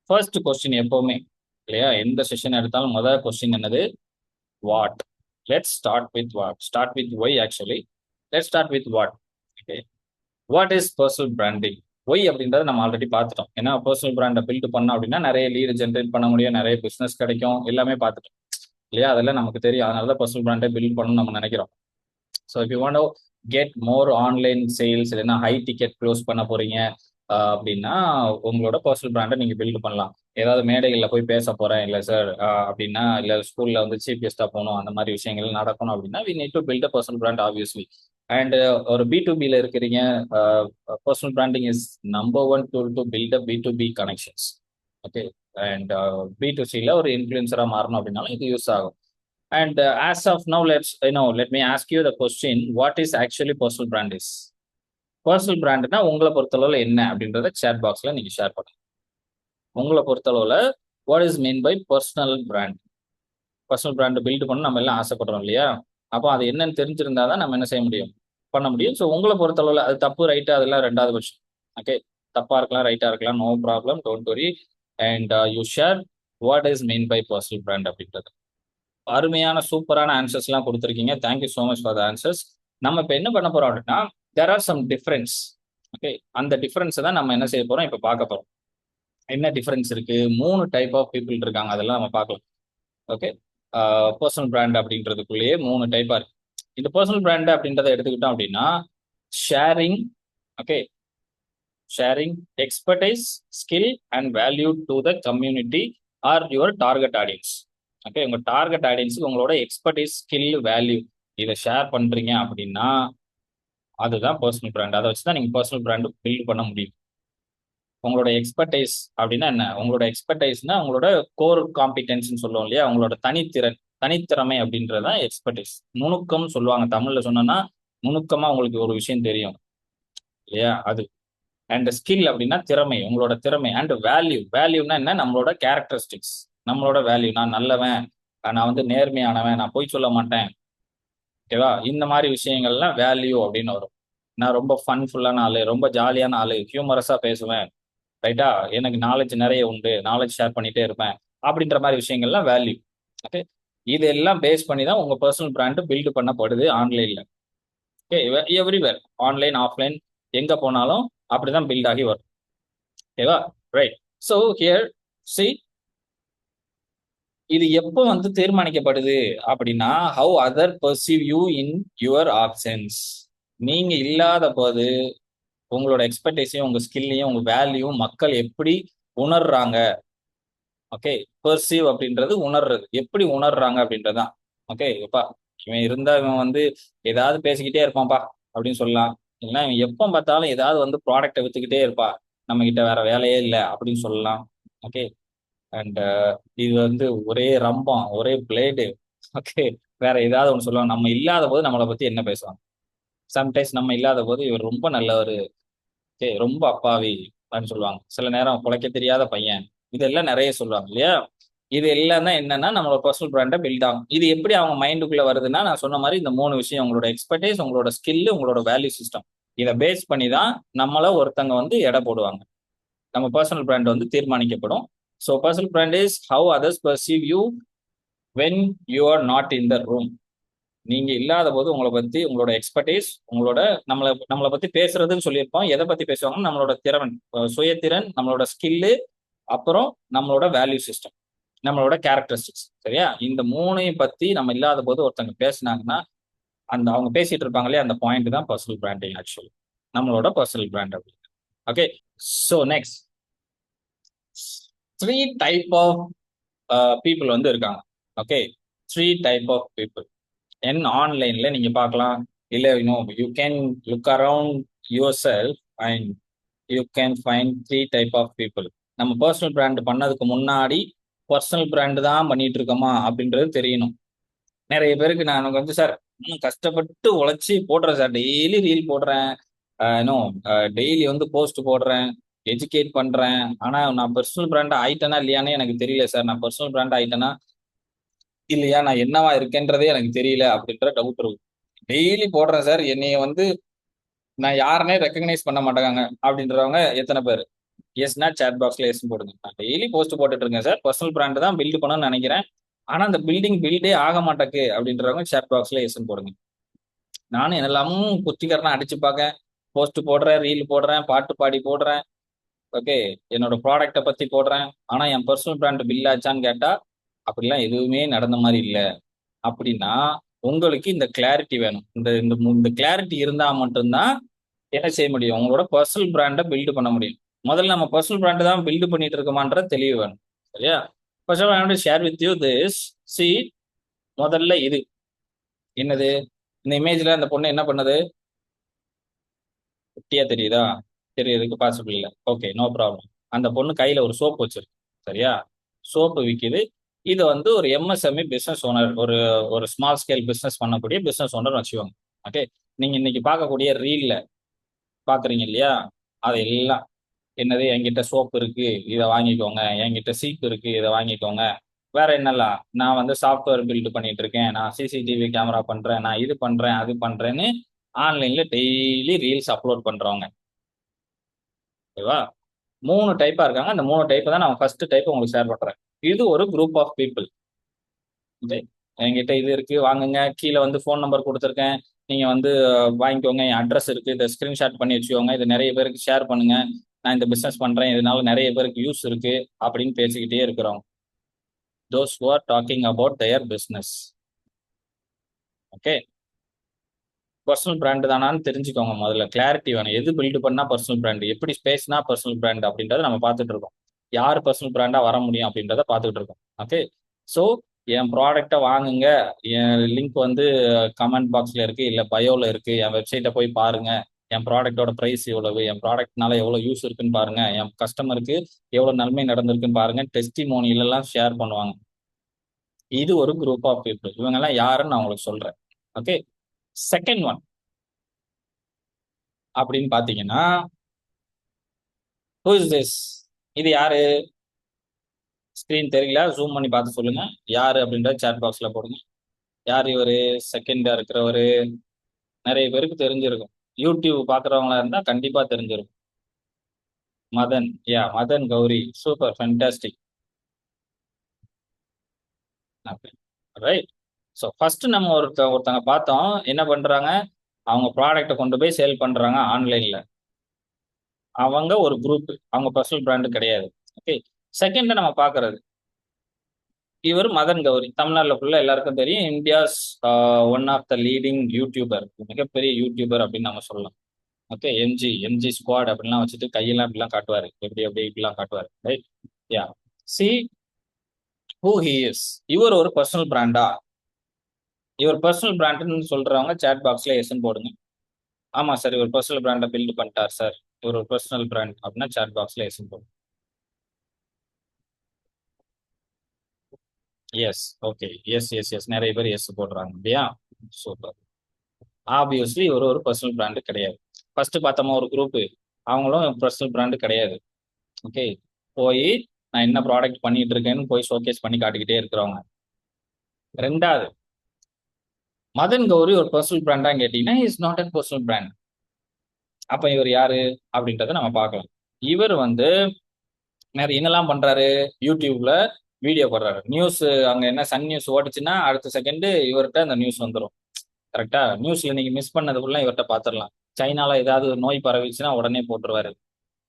First question எப்பவுமே இல்லையா, எந்த செஷன் எடுத்தாலும் முதல் கொஸ்டின் என்னது? What. Let's start with what, start with why actually. Let's start with what. Okay, what is personal branding? Why அப்படின்றத நம்ம ஆல்ரெடி பார்த்துட்டோம். ஏன்னா பர்சனல் பிராண்டை பில்ட் பண்ணோம் அப்படின்னா நிறைய லீடு ஜென்ரேட் பண்ண முடியும், நிறைய பிசினஸ் கிடைக்கும், எல்லாமே பார்த்துட்டோம் இல்லையா. அதெல்லாம் நமக்கு தெரியும். அதனால தான் பர்சனல் பிராண்டை பில்ட் பண்ணணும்னு நம்ம நினைக்கிறோம். So if you want to get more online sales, இல்லைன்னா ஹை டிக்கெட் க்ளோஸ் பண்ண போறீங்க அப்படின்னா உங்களோட பர்சனல் பிராண்டை நீங்க பில்ட் பண்ணலாம். ஏதாவது மேடைகளில் போய் பேச போறேன் இல்லை சார் அப்படின்னா, இல்லை ஸ்கூல்ல வந்து சீஃப் கெஸ்டா போகணும், அந்த மாதிரி விஷயங்கள் நடக்கணும் அப்படின்னா we need to build a personal brand obviously. And ஒரு B2Bல இருக்கிறீங்க, personal branding is number one tool to build a B2B connections. Okay, and B2Cல ஒரு இன்ஃபுளுசரா மாறணும் அப்படின்னாலும் இது யூஸ் ஆகும். And as of now, let me ask you the question: what is actually personal brand is? Personal brandனா உங்களை பொறுத்தளவுல என்ன அப்படின்றத chat boxல நீங்க ஷேர் பண்ணுங்க. உங்களை பொறுத்தளவுல what is mean by personal brand? Personal brand build பண்ண நம்ம எல்லாம் ஆசைப்படுறோம் இல்லையா? அப்போ அது என்னன்னு தெரிஞ்சிருந்தா தான் நம்ம என்ன செய்ய முடியும், பண்ண முடியும். ஸோ உங்களை பொறுத்தளவுல அது தப்பு ரைட்டு அதெல்லாம் ரெண்டாவது பட்சம். ஓகே, தப்பா இருக்கலாம், ரைட்டா இருக்கலாம், no problem, don't worry. And you share what is mean by personal brand அப்படின்றது. அருமையான சூப்பரான ஆன்சர்ஸ்லாம் கொடுத்துருக்கீங்க. Thank you so much for the answers. நம்ம இப்போ என்ன பண்ண போறோம் அப்படின்னா, there are some difference. Okay, அந்த டிஃபரன்ஸை தான் நம்ம என்ன செய்ய போறோம், இப்போ பார்க்க போறோம். என்ன டிஃபரன்ஸ் இருக்கு? 3 டைப் ஆஃப் பீப்புள் இருக்காங்க, அதெல்லாம் நம்ம பார்க்கலாம். ஓகே, பர்சனல் பிராண்ட் அப்படின்றதுக்குள்ளேயே 3 டைப்பா இருக்கு. இந்த பர்சனல் பிராண்ட் அப்படின்றத எடுத்துக்கிட்டோம் அப்படின்னா, sharing. Okay, sharing expertise, skill and value to the community or your target audience. Okay, உங்க டார்கெட் ஆடியன்ஸுக்கு உங்களோட எக்ஸ்பர்டைஸ், ஸ்கில், வேல்யூ இதை ஷேர் பண்றீங்க அப்படின்னா அதுதான் பர்சனல் பிராண்ட். அதை வச்சு தான் நீங்க பர்சனல் பிராண்ட் பில்ட் பண்ண முடியும். உங்களோட எக்ஸ்பர்டைஸ் அப்படின்னா என்ன? உங்களோட எக்ஸ்பர்டைஸ்னா உங்களோட கோர் காம்பிடன்ஸ்னு சொல்லுவோம் இல்லையா, உங்களோட தனித்திறன், தனித்திறமை அப்படின்றதான் எக்ஸ்பர்டைஸ். நுணுக்கம் சொல்லுவாங்க தமிழ்ல சொன்னோம்னா, நுணுக்கமா உங்களுக்கு ஒரு விஷயம் தெரியும் இல்லையா, அது. அண்ட் ஸ்கில் அப்படின்னா திறமை, உங்களோட திறமை. அண்ட் வேல்யூ, வேல்யூனா என்ன? நம்மளோட கேரக்டரிஸ்டிக்ஸ், நம்மளோட வேல்யூ. நான் நல்லவன், நான் வந்து நேர்மையானவன், நான் பொய் சொல்ல மாட்டேன், ஓகேவா? இந்த மாதிரி விஷயங்கள்லாம் வேல்யூ அப்படின்னு வரும். நான் ரொம்ப ஃபன்ஃபுல்லான ஆளு, ரொம்ப ஜாலியான ஆளு, ஹியூமரஸா பேசுவேன், ரைட்டா, எனக்கு நாலேஜ் நிறைய உண்டு, நாலேஜ் ஷேர் பண்ணிட்டே இருப்பேன், அப்படின்ற மாதிரி விஷயங்கள்லாம் வேல்யூ. ஓகே, இதெல்லாம் பேஸ் பண்ணி தான் உங்க பர்சனல் பிராண்ட் பில்டு பண்ணப்படுது ஆன்லைன்ல. ஓகே, எவ்ரிவேர், ஆன்லைன் ஆஃப்லைன் எங்க போனாலும் அப்படிதான் பில்ட் ஆகி வரும். ஓகேவா? ரைட். ஸோ ஹியர் சி, இது எப்போ வந்து தீர்மானிக்கப்படுது அப்படின்னா, how other perceive you in your absence. நீங்க இல்லாத போது உங்களோட எக்ஸ்பெக்டேஷன், உங்க ஸ்கில்லையும் உங்க வேல்யூவும் மக்கள் எப்படி உணர்றாங்க. ஓகே, பெர்சீவ் அப்படின்றது உணர்றது, எப்படி உணர்றாங்க அப்படின்றதுதான். ஓகே, எப்பா இவன் இருந்தா இவன் வந்து ஏதாவது பேசிக்கிட்டே இருப்பான்ப்பா அப்படின்னு சொல்லலாம். இல்லைன்னா இவன் எப்போ பார்த்தாலும் ஏதாவது வந்து ப்ராடக்டை வித்துக்கிட்டே இருப்பா, நம்ம கிட்ட வேற வேலையே இல்லை அப்படின்னு சொல்லலாம். ஓகே, அண்ட் இது வந்து ஒரே ரம்பம், ஒரே பிளேடு. ஓகே, வேற ஏதாவது ஒன்று சொல்லுவாங்க. நம்ம இல்லாத போது நம்மளை பத்தி என்ன பேசுவாங்க. சம்டைம்ஸ் நம்ம இல்லாத போது இவர் ரொம்ப நல்லவர், ஓகே, ரொம்ப அப்பாவி அப்படின்னு சொல்லுவாங்க. சில நேரம் குலைக்க தெரியாத பையன், இதெல்லாம் நிறைய சொல்லுவாங்க இல்லையா. இது எல்லாம் தான் என்னன்னா நம்மளோட பர்சனல் பிராண்டை பில்ட் ஆகும். இது எப்படி அவங்க மைண்டுக்குள்ள வருதுன்னா, நான் சொன்ன மாதிரி இந்த 3 விஷயம், உங்களோட எக்ஸ்பர்டைஸ், உங்களோட ஸ்கில், உங்களோட வேல்யூ சிஸ்டம், இதை பேஸ் பண்ணி தான் நம்மள ஒருத்தங்க வந்து எடை போடுவாங்க. நம்ம பர்சனல் பிராண்ட் வந்து தீர்மானிக்கப்படும். So personal brand is how others perceive you when you R not in the room. நீங்க இல்லாத போது உங்களை பத்தி, உங்களோட எக்ஸ்பர்டைஸ், உங்களோட நம்மளை பத்தி பேசுறதுன்னு சொல்லியிருப்போம். எதை பத்தி பேசுவாங்கன்னா நம்மளோட திறன், சுயத்திறன், நம்மளோட ஸ்கில்லு, அப்புறம் நம்மளோட வேல்யூ சிஸ்டம், நம்மளோட கேரக்டரிஸ்டிக்ஸ். சரியா? இந்த 3ஐயும் பத்தி நம்ம இல்லாத போது ஒருத்தங்க பேசினாங்கன்னா அந்த அவங்க பேசிட்டு இருப்பாங்க இல்லையா, அந்த பாயிண்ட் தான் பர்சனல் பிராண்டிங் ஆக்சுவலி, நம்மளோட பர்சனல் பிராண்ட் அப்படின்னு. Okay, so next 3 type of people வந்து இருக்காங்க. Okay, 3 type of people in ஆன்லைன்ல நீங்க பார்க்கலாம். இல்ல you can look around yourself and you can find 3 type of people. நம்ம பர்சனல் பிராண்ட் பண்ணதுக்கு முன்னாடி பர்சனல் பிராண்ட் தான் பண்ணிட்டு இருக்கோமா அப்படின்றது தெரியணும். நிறைய பேருக்கு நான் வந்து சார் கஷ்டப்பட்டு உழைச்சி போடுறேன் சார், டெய்லி ரீல் போடுறேன், இன்னும் டெய்லி வந்து போஸ்ட் போடுறேன், எஜுகேட் பண்றேன், ஆனா நான் பர்சனல் பிராண்ட் ஆயிட்டேனா இல்லையானே எனக்கு தெரியல சார், நான் பர்சனல் பிராண்ட் ஆயிட்டேனா இல்லையா, நான் என்னவா இருக்கேன்றதே எனக்கு தெரியல அப்படின்ற டவுட் இருக்கும். டெய்லி போடுறேன் சார், என்னைய வந்து நான் யாருனே ரெக்கக்னைஸ் பண்ண மாட்டேங்காங்க அப்படின்றவங்க எத்தனை பேர்? எஸ்னா சேட் பாக்ஸ்ல எஸ் போடுங்க. நான் டெய்லி போஸ்ட் போட்டுட்டு இருக்கேன் சார், பர்சனல் பிராண்ட் தான் பில்டு பண்ணணும்னு நினைக்கிறேன், ஆனா அந்த பில்டே ஆக மாட்டேக்கு அப்படின்றவங்க சேட் பாக்ஸ்ல எஸ்ன்னு போடுங்க. நானும் என்னெல்லாமும் குச்சிக்காரனா அடிச்சு பார்க்க, போஸ்ட் போடுறேன், ரீல் போடுறேன், பாட்டு பாடி போடுறேன், ஓகே, என்னோட ப்ராடக்ட்டை பத்தி போடுறேன், ஆனா என் பர்சனல் பிராண்ட் பில் ஆச்சான்னு கேட்டா அப்படிலாம் எதுவுமே நடந்த மாதிரி இல்லை. அப்படின்னா உங்களுக்கு இந்த கிளாரிட்டி வேணும். இந்த இந்த இந்த கிளாரிட்டி இருந்தா மட்டும்தான் என்ன செய்ய முடியும், உங்களோட பர்சனல் பிராண்டை பில்டு பண்ண முடியும். முதல்ல நம்ம பர்சனல் பிராண்ட் தான் பில்டு பண்ணிட்டு இருக்கோமான்ற தெளிவு வேணும். சரியா? First of all share with you this. See, முதல்ல இது என்னது, இந்த இமேஜ்ல அந்த பொண்ணு என்ன பண்ணுது, குட்டியா தெரியுதா? தெரியறதுக்கு பாசிபிள் இல்லை. Okay, no problem. அந்த பொண்ணு கையில ஒரு சோப்பு வச்சிருக்கு. சரியா? சோப்பு விற்கிது. இது வந்து ஒரு எம்எஸ்எம்இ பிசினஸ் ஓனர், ஒரு ஒரு ஸ்மால் ஸ்கேல் பிசினஸ் பண்ணக்கூடிய பிசினஸ் ஓனர் வச்சுக்கோங்க. ஓகே, நீங்க இன்னைக்கு பார்க்கக்கூடிய ரீல்ல பாக்குறீங்க இல்லையா, அது எல்லாம் என்னது, என்கிட்ட சோப்பு இருக்கு இதை வாங்கிக்கோங்க, என்கிட்ட சீப்பு இருக்கு இதை வாங்கிக்கோங்க, வேற என்னலாம், நான் வந்து சாஃப்ட்வேர் பில்டு பண்ணிட்டு இருக்கேன், நான் சிசிடிவி கேமரா பண்றேன், நான் இது பண்றேன் அது பண்றேன்னு ஆன்லைன்ல டெய்லி ரீல்ஸ் அப்லோட் பண்றவங்க. ஓகேவா? 3 டைப்பா இருக்காங்க. அந்த 3 டைப் தான் நான் ஃபர்ஸ்ட் டைப் உங்களுக்கு ஷேர் பண்றேன். இது ஒரு குரூப் ஆஃப் பீப்புள். ஓகே, என்கிட்ட இது இருக்கு வாங்குங்க, கீழே வந்து ஃபோன் நம்பர் கொடுத்துருக்கேன், நீங்க வந்து வாங்கிக்கோங்க, என் அட்ரஸ் இருக்கு, இதை ஸ்கிரீன்ஷாட் பண்ணி வச்சுக்கோங்க, இது நிறைய பேருக்கு ஷேர் பண்ணுங்க, நான் இந்த பிசினஸ் பண்றேன், இதனால நிறைய பேருக்கு யூஸ் இருக்கு அப்படின்னு பேசிக்கிட்டே இருக்கிறோம். those who are talking about their business. Okay, personal brand தானான்னு தெரிஞ்சுக்கோங்க. முதல்ல கிளாரிட்டி வேணும். எது பில்டு பண்ணா பர்சனல் பிராண்ட், எப்படி ஸ்பேஸ்னா பர்சனல் பிராண்ட் அப்படின்றத நம்ம பார்த்துட்டு இருக்கோம். யார் பர்சனல் பிராண்டா வர முடியும் அப்படின்றத பார்த்துட்டு இருக்கோம். ஓகே, ஸோ என் ப்ராடக்டை வாங்குங்க, என் லிங்க் வந்து கமெண்ட் பாக்ஸ்ல இருக்கு, இல்லை பயோல இருக்கு, என் வெப்சைட்டை போய் பாருங்க, என் ப்ராடக்டோட ப்ரைஸ் எவ்வளவு, என் ப்ராடக்ட்னால எவ்வளோ யூஸ் இருக்குன்னு பாருங்க, என் கஸ்டமருக்கு எவ்வளோ நன்மை நடந்திருக்குன்னு பாருங்க, டெஸ்டிமோனியல் எல்லாம் ஷேர் பண்ணுவாங்க. இது ஒரு குரூப் ஆஃப் பீப்புள். இவங்க எல்லாம் யாருன்னு நான் உங்களுக்கு சொல்றேன். ஓகே, செகண்ட் ஒன் அப்படின்னு பாத்தீங்கன்னா, who is this? இது யாரு? ஸ்கிரீன் தெரியல, ஜூம் பண்ணி பார்த்து சொல்லுங்க யாரு அப்படின்றத சேட் பாக்ஸ்ல போடுங்க. யார் இவரு? செகண்டா இருக்கிறவரு நிறைய பேருக்கு தெரிஞ்சிருக்கும். யூடியூப் பாக்குறவங்களா இருந்தா கண்டிப்பா தெரிஞ்சிருக்கும். Madan. Yeah, Madan Gauri. Super, fantastic. Right. So first நம்ம ஒருத்தங்க பார்த்தோம் என்ன பண்றாங்க, அவங்க ப்ராடக்ட்டை கொண்டு போய் சேல் பண்றாங்க ஆன்லைன்ல. அவங்க ஒரு குரூப், அவங்க பர்சனல் பிராண்டு கிடையாது. ஓகே, செகண்ட் நம்ம பார்க்கறது இவர் மதன் கௌரி. தமிழ்நாட்டில் ஃபுல்லாக எல்லாருக்கும் தெரியும். India's one of the leading YouTuber, மிகப்பெரிய யூடியூபர் அப்படின்னு நம்ம சொல்லலாம். ஓகே, எம்ஜி ஸ்குவாட் அப்படிலாம் வச்சுட்டு கையெல்லாம் இப்படிலாம் காட்டுவார், எப்படி எப்படி இப்படிலாம் காட்டுவார். Right? Yeah, C who he is. இவர் ஒரு பர்சனல் பிராண்டா? இவர் பர்சனல் பிராண்டுன்னு சொல்றவங்க சேட் பாக்ஸ்ல எஸ்ன்னு போடுங்க. ஆமா சார், இவர் பர்சனல் பிராண்டை பில்டு பண்ணிட்டார் சார், இவர் ஒரு பர்சனல் பிராண்ட் அப்படின்னா சேட் பாக்ஸ்ல எஸ்ன்னு போடுங்க. Yes. Okay, yes yes yes, நிறைய பேர் எஸ் போடுறாங்க இல்லையா? சூப்பர். ஆப்வியஸ்லி ஒரு பர்சனல் பிராண்டு கிடையாது. ஃபர்ஸ்ட் பார்த்தோமா ஒரு குரூப், அவங்களும் பர்சனல் பிராண்டு கிடையாது. ஓகே, போய் நான் என்ன ப்ராடக்ட் பண்ணிட்டு இருக்கேன்னு போய் ஷோகேஸ் பண்ணி காட்டிக்கிட்டே இருக்கிறவங்க. ரெண்டாவது, மதன் கௌரி ஒரு பர்சனல் பிராண்டான்னு கேட்டீங்கன்னா is not a personal brand. அப்ப இவர் யாரு அப்படின்றத நம்ம பார்க்கலாம். இவர் வந்து நிறைய என்னெல்லாம் பண்றாரு, யூடியூப்ல வீடியோ போடுறாரு, நியூஸ் அங்க என்ன சன் நியூஸ் ஓட்டுச்சுன்னா அடுத்த செகண்ட் இவர்கிட்ட அந்த நியூஸ் வந்துடும். கரெக்டா? நியூஸ்ல நீங்க மிஸ் பண்ணது ஃபுல்லா இவர்கிட்ட பாத்துரலாம். சைனால ஏதாவது நோய் பரவிச்சுன்னா உடனே போட்டுருவாரு.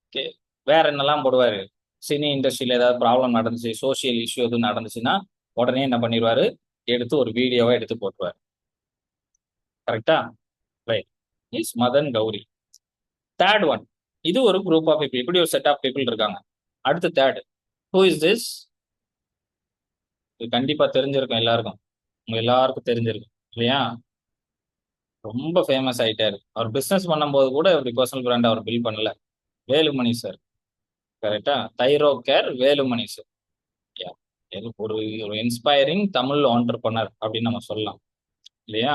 ஓகே, வேற என்னெல்லாம் போடுவாரு, சினி இண்டஸ்ட்ரியில ஏதாவது ப்ராப்ளம் நடந்துச்சு, சோசியல் இஷ்யூ எதுவும் நடந்துச்சுன்னா உடனே என்ன பண்ணிடுவாரு, எடுத்து ஒரு வீடியோவா எடுத்து போட்டுருவாரு. கரெக்டா? Right. Is Madan Gowri. Third one, இது ஒரு குரூப் ஆஃப் பீப்புள், இப்படி ஒரு செட் ஆஃப் பீப்புள் இருக்காங்க. அடுத்து தேர்ட், ஹூ இஸ் திஸ்? இது கண்டிப்பா தெரிஞ்சிருக்கும் எல்லாருக்கும், உங்க எல்லாருக்கும் தெரிஞ்சிருக்கும் இல்லையா? ரொம்ப ஃபேமஸ் ஆயிட்டாரு. அவர் பிசினஸ் பண்ணும்போது கூட இப்படி பர்சனல் பிராண்ட் அவர் பில்ட் பண்ணல. வேலுமணி சார். கரெக்டா? தைரோ கேர் வேலுமணி சார். Yeah. ஒரு ஒரு இன்ஸ்பைரிங் தமிழ் ஆண்டர்பனர் அப்படின்னு நம்ம சொல்லலாம் இல்லையா?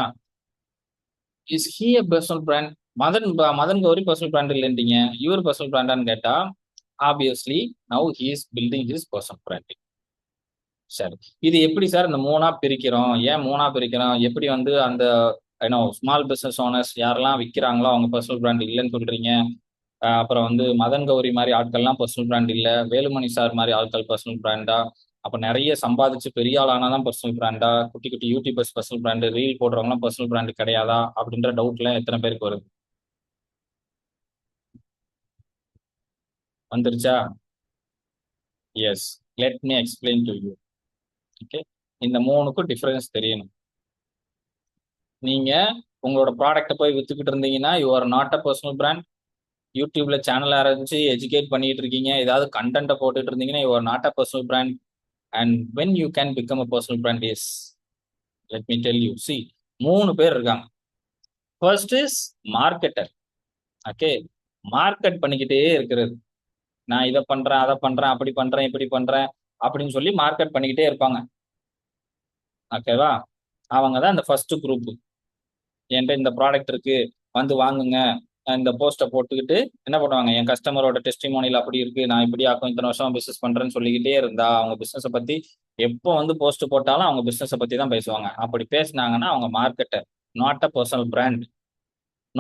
Is he a personal brand? Madan Gauri personal brand இல்லைன்றீங்க, இவர் பர்சனல் பிராண்டான்னு கேட்டா obviously now he is building his personal brand. சரி, இது எப்படி சார் இந்த மூணா பிரிக்கிறோம், ஏன் மூணா பிரிக்கிறோம், எப்படி வந்து அந்த ஸ்மால் பிசினஸ் ஓனர்ஸ் யாரெல்லாம் விற்கிறாங்களோ அவங்க பர்சனல் பிராண்ட் இல்லைன்னு சொல்றீங்க, அப்புறம் வந்து மதன் கௌரி மாதிரி ஆட்கள்லாம் பர்சனல் பிராண்ட் இல்ல, வேலுமணி சார் மாதிரி ஆட்கள் பர்சனல் பிராண்டா, அப்ப நிறைய சம்பாதிச்சு பெரிய ஆள் ஆனாதான் பர்சனல் பிராண்டா, குட்டி குட்டி யூடியூபர்ஸ் பர்சனல் பிராண்டு, ரீல் போடுறவங்கலாம் பர்சனல் பிராண்ட் கிடையாதா அப்படின்ற டவுட்லாம் எத்தனை பேருக்கு வருது? வந்துருச்சா? Yes. Let me explain to you. Okay, இந்த மூணுக்கும் டிஃபரன்ஸ் தெரியணும். நீங்க உங்களோட ப்ராடக்ட்டை போய் வித்துக்கிட்டு இருந்தீங்கன்னா you are not a personal brand. யூடியூப்ல சேனல் ஆரம்பிச்சு எஜுகேட் பண்ணிட்டு இருக்கீங்க, ஏதாவது கண்டென்ட்டை போட்டுட்டு இருந்தீங்கன்னா you are not a personal brand. And when you can become a personal brand is, let me tell you. C, மூணு பேர் இருக்காங்க. First is marketer. Okay, market பண்ணிக்கிட்டே இருக்கிறது. நான் இதை பண்றேன், அதை பண்றேன், அப்படி பண்றேன், இப்படி பண்றேன் அப்படின்னு சொல்லி மார்க்கெட் பண்ணிக்கிட்டே இருப்பாங்க. ஓகேவா? அவங்க தான் இந்த ஃபர்ஸ்ட் குரூப். என்கிட்ட இந்த ப்ராடக்ட் இருக்கு, வந்து வாங்குங்க, இந்த போஸ்ட்டை போட்டுக்கிட்டு என்ன பண்ணுவாங்க, என் கஸ்டமரோட டெஸ்டிமோனியில் அப்படி இருக்கு, நான் இப்படி ஆக்கும், இத்தனை வருஷம் பிசினஸ் பண்றேன்னு சொல்லிக்கிட்டே இருந்தா அவங்க பிசினஸை பத்தி எப்போ வந்து போஸ்ட் போட்டாலும் அவங்க பிசினஸை பத்தி தான் பேசுவாங்க. அப்படி பேசினாங்கன்னா அவங்க marketer, not a personal brand.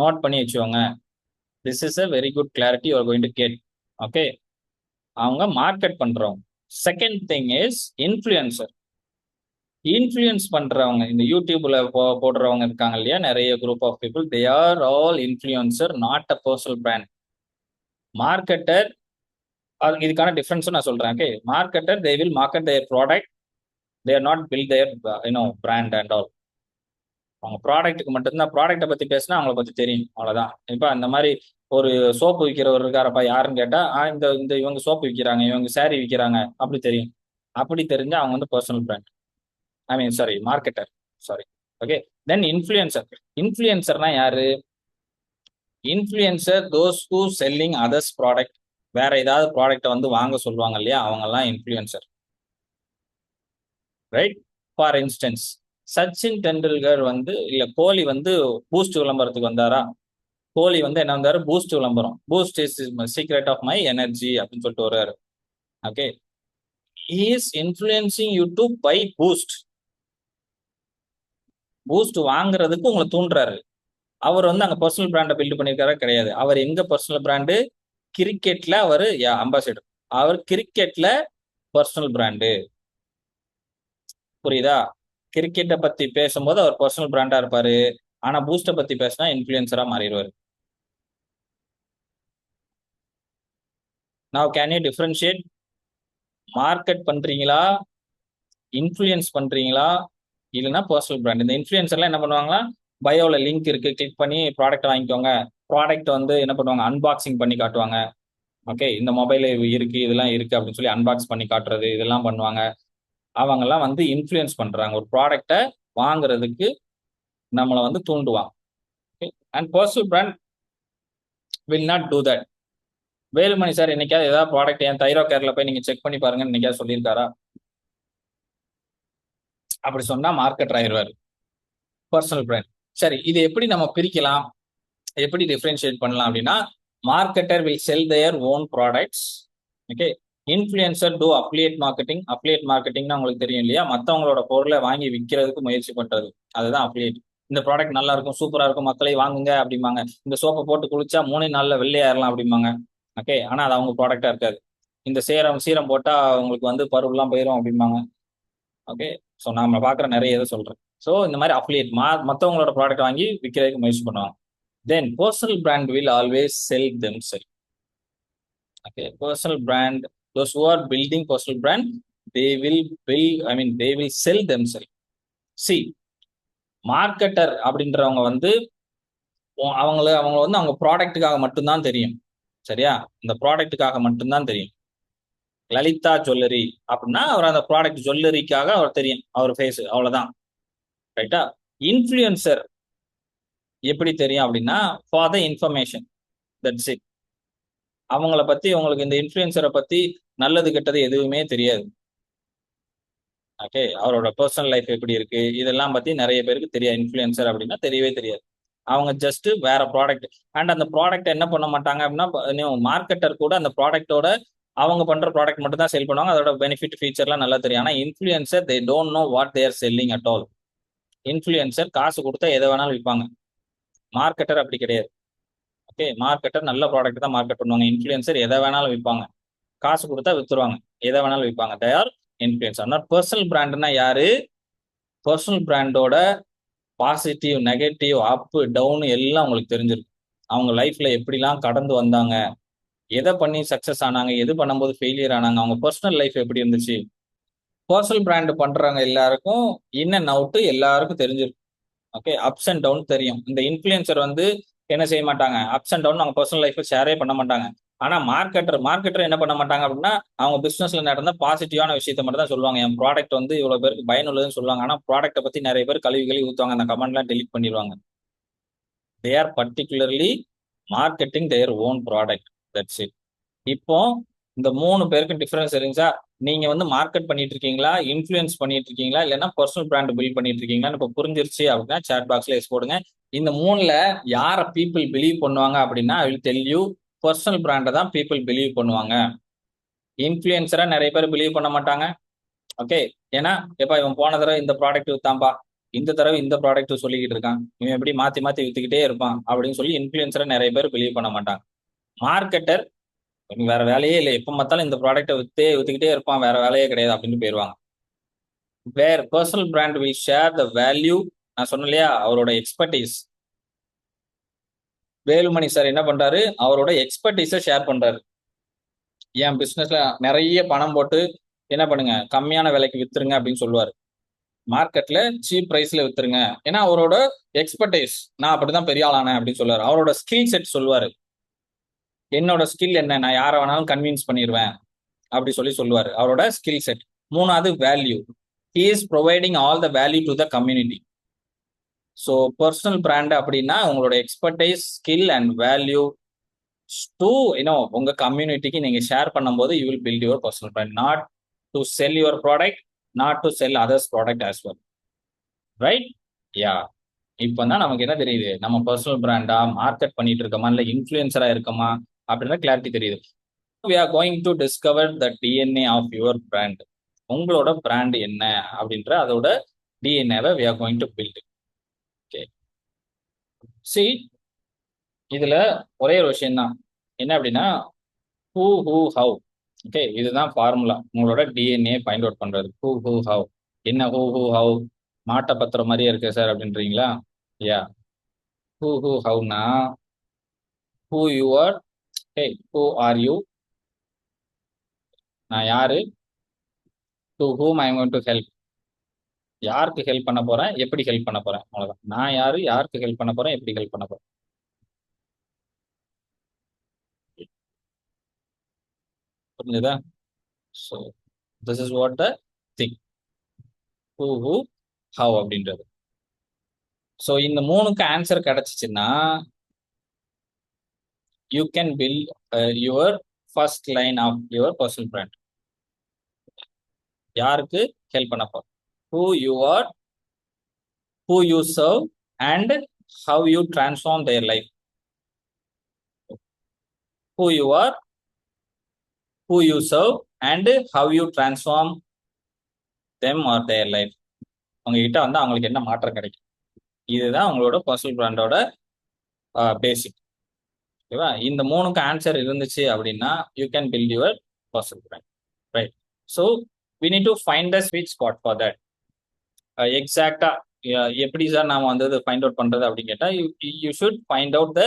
Note பண்ணி வச்சுக்கோங்க. This is a very good clarity you are going to get. Okay, அவங்க மார்க்கெட் பண்றவங்க. Second thing is influencer. Influence பண்றவங்க, இந்த யூடியூப்ல போடுறவங்க இருக்காங்க இல்லையா, நிறைய group of people, they are all influencer, not a personal brand. Marketer, இதுக்கான டிஃபரன்ஸும் நான் சொல்றேன். Okay, marketer they will market their product, they are not build their brand and all. அவங்க ப்ராடக்ட்டுக்கு மட்டும்தான், ப்ராடக்ட்டை பத்தி பேசினா அவங்கள பத்தி தெரியும், அவ்வளவுதான். இப்போ அந்த மாதிரி ஒரு சோப்பு விற்கிறவர் இருக்காரப்பா, யாருன்னு கேட்டா இந்த இந்த இவங்க சோப்பு விற்கிறாங்க, இவங்க saree விற்கிறாங்க அப்படி தெரியும். அப்படி தெரிஞ்சா அவங்க வந்து personal brand, I mean sorry marketer, sorry. Okay, then influencer. இன்ஃப்ளூயன்சர்னா யாரு? Influencer those who selling others product. வேற ஏதாவது ப்ராடக்ட்டை வந்து வாங்க சொல்லுவாங்க இல்லையா, அவங்க எல்லாம் influencer. Right? For instance, Sachin Tendulkar வந்து இல்ல கோலி வந்து பூஸ்ட் விளம்பரத்துக்கு வந்தாரா? கோலி வந்து என்ன வந்தாரு, பூஸ்ட் விளம்பரம், boost is secret of my energy அப்படின்னு சொல்லிட்டு வர்றாரு. Okay, he is influencing you to buy boost. Boost வாங்குறதுக்கு உங்களை தூண்டுறாரு. அவர் வந்து அங்க பர்சனல் பிராண்டை பில்ட் பண்ணிருக்காரா? கிடையாது. அவர் எங்க பர்சனல் பிராண்டு? கிரிக்கெட்ல அவர் அம்பாசிடர். அவர் கிரிக்கெட்ல பர்சனல் பிராண்டு. புரியுதா? கிரிக்கெட்டை பத்தி பேசும்போது அவர் பர்சனல் பிராண்டா இருப்பாரு, ஆனா பூஸ்டை பத்தி பேசினா இன்ஃப்ளூயன்சரா மாறிடுவாரு. Now can you differentiate? Market பண்றீங்களா, இன்ஃப்ளூயன்ஸ் பண்றீங்களா, இல்லைன்னா பர்சனல் பிராண்ட்? இந்த இன்ஃப்ளூயன்சர்லாம் என்ன பண்ணுவாங்களா, பயோல லிங்க் இருக்கு, கிளிக் பண்ணி ப்ராடக்ட் வாங்கிக்கோங்க. ப்ராடக்ட் வந்து என்ன பண்ணுவாங்க, அன்பாக்சிங் பண்ணி காட்டுவாங்க. ஓகே, இந்த மொபைல் இருக்கு, இதெல்லாம் இருக்கு அப்படின்னு சொல்லி அன்பாக்ஸ் பண்ணி காட்டுறது, இதெல்லாம் பண்ணுவாங்க. அவங்கெல்லாம் வந்து இன்ஃப்ளூயன்ஸ் பண்றாங்க, ஒரு ப்ராடக்டை வாங்குறதுக்கு நம்மளை வந்து தூண்டுவாங்க. And personal brand will not do that. Velumani sir என்னைக்காவது ஏதாவது ப்ராடக்ட் என் தைரோ கேர்ல போய் நீங்க செக் பண்ணி பாருங்கன்னு என்னைக்காவது சொல்லியிருக்காரா? அப்படி சொன்னா மார்க்கெட்டர் ஆயிடுவாரு, பர்சனல் பிராண்ட். சரி, இது எப்படி நம்ம பிரிக்கலாம், எப்படி டிஃபரன்ஷியேட் பண்ணலாம் அப்படின்னா, marketer will sell their own products. Okay, influencer do affiliate marketing. Affiliate மார்க்கெட்டிங்னா உங்களுக்கு தெரியும் இல்லையா, மற்றவங்களோட பொருளை வாங்கி விற்கிறதுக்கு முயற்சி பண்றது, அதுதான் அப்ளியேட். இந்த ப்ராடக்ட் நல்லா இருக்கும், சூப்பரா இருக்கும், மக்களை வாங்குங்க அப்படிம்பாங்க. இந்த சோப்பை போட்டு குளிச்சா 3 நாள்ல வெள்ளையாயிரலாம் அப்படிம்பாங்க. ஓகே, ஆனா அது அவங்க ப்ராடக்டா இருக்காது. இந்த சீரம் போட்டா உங்களுக்கு வந்து பருவெல்லாம் போயிடும் அப்படிம்பாங்க. ஓகே, ஸோ நாம பார்க்குற நிறைய இதை சொல்றேன். ஸோ இந்த மாதிரி அப்ளியேட் மற்றவங்களோட ப்ராடக்ட் வாங்கி விற்கிறதுக்கு முயற்சி பண்ணுவாங்க. தென் personal brand will always sell them sell. Okay, personal brand, those who are building personal brand, they will build, I mean they will sell themselves. See, marketer அப்படின்றவங்க வந்து அவங்க வந்து அவங்க ப்ராடக்ட்டுக்காக மட்டும்தான் தெரியும். சரியா? இந்த ப்ராடக்ட்டுக்காக மட்டும்தான் தெரியும். லலிதா ஜுவல்லரி அப்படின்னா அவர் அந்த ப்ராடக்ட் ஜுவல்லரிக்காக அவர் தெரியும், அவர் ஃபேஸ், அவ்வளவுதான். ரைட்டா? இன்ஃப்ளூயன்சர் எப்படி தெரியும் அப்படின்னா, for the information, that's it. அவங்கள பத்தி, உங்களுக்கு இந்த இன்ஃப்ளூயன்சரை பத்தி நல்லது கெட்டது எதுவுமே தெரியாது. ஓகே, அவரோட பர்சனல் லைஃப் எப்படி இருக்கு இதெல்லாம் பத்தி நிறைய பேருக்கு தெரியாது. இன்ஃப்ளூயன்சர் அப்படின்னா தெரியவே தெரியாது. அவங்க ஜஸ்ட் வேற ப்ராடக்ட், அண்ட் அந்த ப்ராடக்ட் என்ன பண்ண மாட்டாங்க அப்படின்னா, மார்க்கெட்டர் கூட அந்த ப்ராடக்டோட அவங்க பண்ற ப்ராடக்ட் மட்டும் தான் செல் பண்ணுவாங்க, அதோட பெனிஃபிட் ஃபீச்சர்லாம் நல்லா தெரியும். ஆனா influencer they don't know what they are selling at all. Influencer காசு கொடுத்தா எதை வேணாலும் விற்பாங்க, மார்க்கெட்டர் அப்படி கிடையாது. ஓகே, மார்க்கெட்டர் நல்ல ப்ராடக்ட் தான் மார்க்கெட் பண்ணுவாங்க. இன்ஃப்ளூயன்சர் எதை வேணாலும் விற்பாங்க, காசு கொடுத்தா வித்துருவாங்க, எதை வேணாலும் விற்பாங்க. They are influencer. ஆனால் பர்சனல் பிராண்ட்னா யாரு? பர்சனல் பிராண்டோட பாசிட்டிவ் நெகட்டிவ் அப்பு டவுன் எல்லாம் உங்களுக்கு தெரிஞ்சிருக்கு. அவங்க லைஃப்ல எப்படிலாம் கடந்து வந்தாங்க, எதை பண்ணி சக்சஸ் ஆனாங்க, எது பண்ணும்போது ஃபெயிலியர் ஆனாங்க, அவங்க பர்சனல் லைஃப் எப்படி இருந்துச்சு. பர்சனல் பிராண்ட் பண்றாங்க எல்லாருக்கும் இன் அண்ட் அவுட் எல்லாருக்கும் தெரிஞ்சிருக்கு. ஓகே, அப்ஸ் அண்ட் டவுன் தெரியும். இந்த இன்ஃப்ளூயன்சர் வந்து என்ன செய்ய மாட்டாங்க, அப்ஸ் அண்ட் டவுன் அவங்க பர்சனல் லைஃப்ல ஷேரே பண்ண மாட்டாங்க. ஆனா மார்க்கெட்டர் என்ன பண்ண மாட்டாங்க அப்படின்னா, அவங்க பிசினஸ்ல நடந்த பாசிட்டிவான விஷயத்த மட்டும் தான் சொல்லுவாங்க. என் ப்ராடக்ட் வந்து இவ்வளவு பேருக்கு பயனுள்ளதுன்னு சொல்லுவாங்க. ஆனா ப்ராடக்ட்டை பத்தி நிறைய பேர் கழுவி கழுவி ஊத்துவாங்க, அந்த கமெண்ட்லாம் டெலீட் பண்ணிடுவாங்க. They are particularly marketing their own product. That's it. இப்போ இந்த 3 பேருக்கும் டிஃபரன்ஸ் இருந்துச்சா? நீங்க வந்து மார்க்கெட் பண்ணிட்டு இருக்கீங்களா, இன்ஃப்ளூயன்ஸ் பண்ணிட்டு இருக்கீங்களா, இல்லைன்னா பர்சனல் பிராண்ட் பில்ட் பண்ணிட்டு இருக்கீங்களான்னு இப்போ புரிஞ்சிருச்சு அப்படின்னா சாட் பாக்ஸ்ல எஸ் போடுங்க. இந்த 3ல யார பீப்புள் பிலீவ் பண்ணுவாங்க அப்படின்னா, I will tell you, personal பிராண்டை தான் பீப்புள் பிலீவ் பண்ணுவாங்க. இன்ஃப்ளூயன்சரா நிறைய பேர் பிலீவ் பண்ண மாட்டாங்க. ஓகே, ஏன்னா எப்ப இவன் போன தடவை இந்த ப்ராடக்ட் வித்தாம்பா, இந்த தடவை இந்த ப்ராடக்ட் சொல்லிக்கிட்டு இருக்கான், இவன் எப்படி மாத்தி மாத்தி வித்துக்கிட்டே இருப்பான் அப்படின்னு சொல்லி இன்ஃப்ளூயன்சரா நிறைய பேர் பிலீவ் பண்ண மாட்டாங்க. மார்க்கெட்டர் வேற வேலையே இல்லை, எப்ப பார்த்தாலும் இந்த ப்ராடக்ட்டை வித்துக்கிட்டே இருப்பான், வேற வேலையே கிடையாது அப்படின்னு போயிருவாங்க. Where personal brand will share the value. நான் சொன்னேன் இல்லையா, அவரோட எக்ஸ்பர்டீஸ். வேலுமணி சார் என்ன பண்றாரு, அவரோட எக்ஸ்பர்டீஸை ஷேர் பண்றாரு. என் பிசினஸ்ல நிறைய பணம் போட்டு என்ன பண்ணுங்க, கம்மியான விலைக்கு வித்துருங்க அப்படின்னு சொல்லுவாரு. மார்க்கெட்ல சீப் பிரைஸ்ல வித்துருங்க. ஏன்னா அவரோட எக்ஸ்பர்டைஸ், நான் அப்படிதான் பெரிய ஆளானேன் அப்படின்னு சொல்லுவாரு. அவரோட ஸ்கில் செட் சொல்லுவாரு. என்னோட ஸ்கில் என்ன, நான் யாரை வேணாலும் கன்வின்ஸ் பண்ணிடுவேன் அப்படி சொல்லுவாரு. அவரோட ஸ்கில் செட். 3வது value. He is providing all the value to the community. So personal brand அப்படின்னா உங்களோட expertise, skill and value to உங்க கம்யூனிட்டிக்கு நீங்க ஷேர் பண்ணும்போது you will build your personal brand. Not to sell your product, not to sell others product as well. Right? Yeah. இப்பதான் நமக்கு என்ன தெரியுது, நம்ம பர்சனல் பிராண்டா மார்க்கெட் பண்ணிட்டு இருக்கோமா இல்ல இன்ஃப்ளூயன்சரா இருக்கோமா அப்படின்ற கிளாரிட்டி தெரியுது. we are going to discover the DNA of your brand. உங்களோட பிராண்ட் என்ன அப்படின்ற அதோட டிஎன்ஏவை we are going to build. Okay. See, இதுல ஒரே ஒரு விஷயம் தான் என்ன அப்படின்னா, who who how. ஓகே, இதுதான் ஃபார்முலா உங்களோட டிஎன்ஏ ஃபைண்ட் அவுட் பண்றது. who who how. என்ன who who how, மாட்ட பத்திரம் மாதிரியே இருக்கு சார் அப்படின்றீங்களா? யா. who who howனா who you are. hey, who are you. நான் யாரு. to whom I am going to help. யாருக்கு ஹெல்ப் பண்ண போறேன், எப்படி ஹெல்ப் பண்ண போறேன், அவ்வளவுதான். நான் யாரு, யாருக்கு ஹெல்ப் பண்ண போறேன், எப்படி ஹெல்ப் பண்ண போறேன். புரிஞ்சுதா? So this is what the thing. Who how அப்படின்றது. ஸோ இந்த 3க்கு ஆன்சர் கிடைச்சிச்சுன்னா you can build your first line of your personal brand. யாருக்கு ஹெல்ப் பண்ண போறோம், who you are, who you serve, and how you transform their life. who you are, who you serve, and how you transform them or their life. உங்ககிட்ட வந்து அவங்களுக்கு என்ன மாற்றம் கிடைக்கும். இதுதான் உங்களோட பர்சனல் பிராண்டோட பேசிக். ஓகேவா? இந்த 3க்கு ஆன்சர் இருந்துச்சு அப்படின்னா you can build your personal brand. Right? So we need to find the sweet spot for that. எக்ஸாக்டா எப்படி சார் நாம வந்து ஃபைண்ட் அவுட் பண்றது அப்படின்னு கேட்டா, you should find out the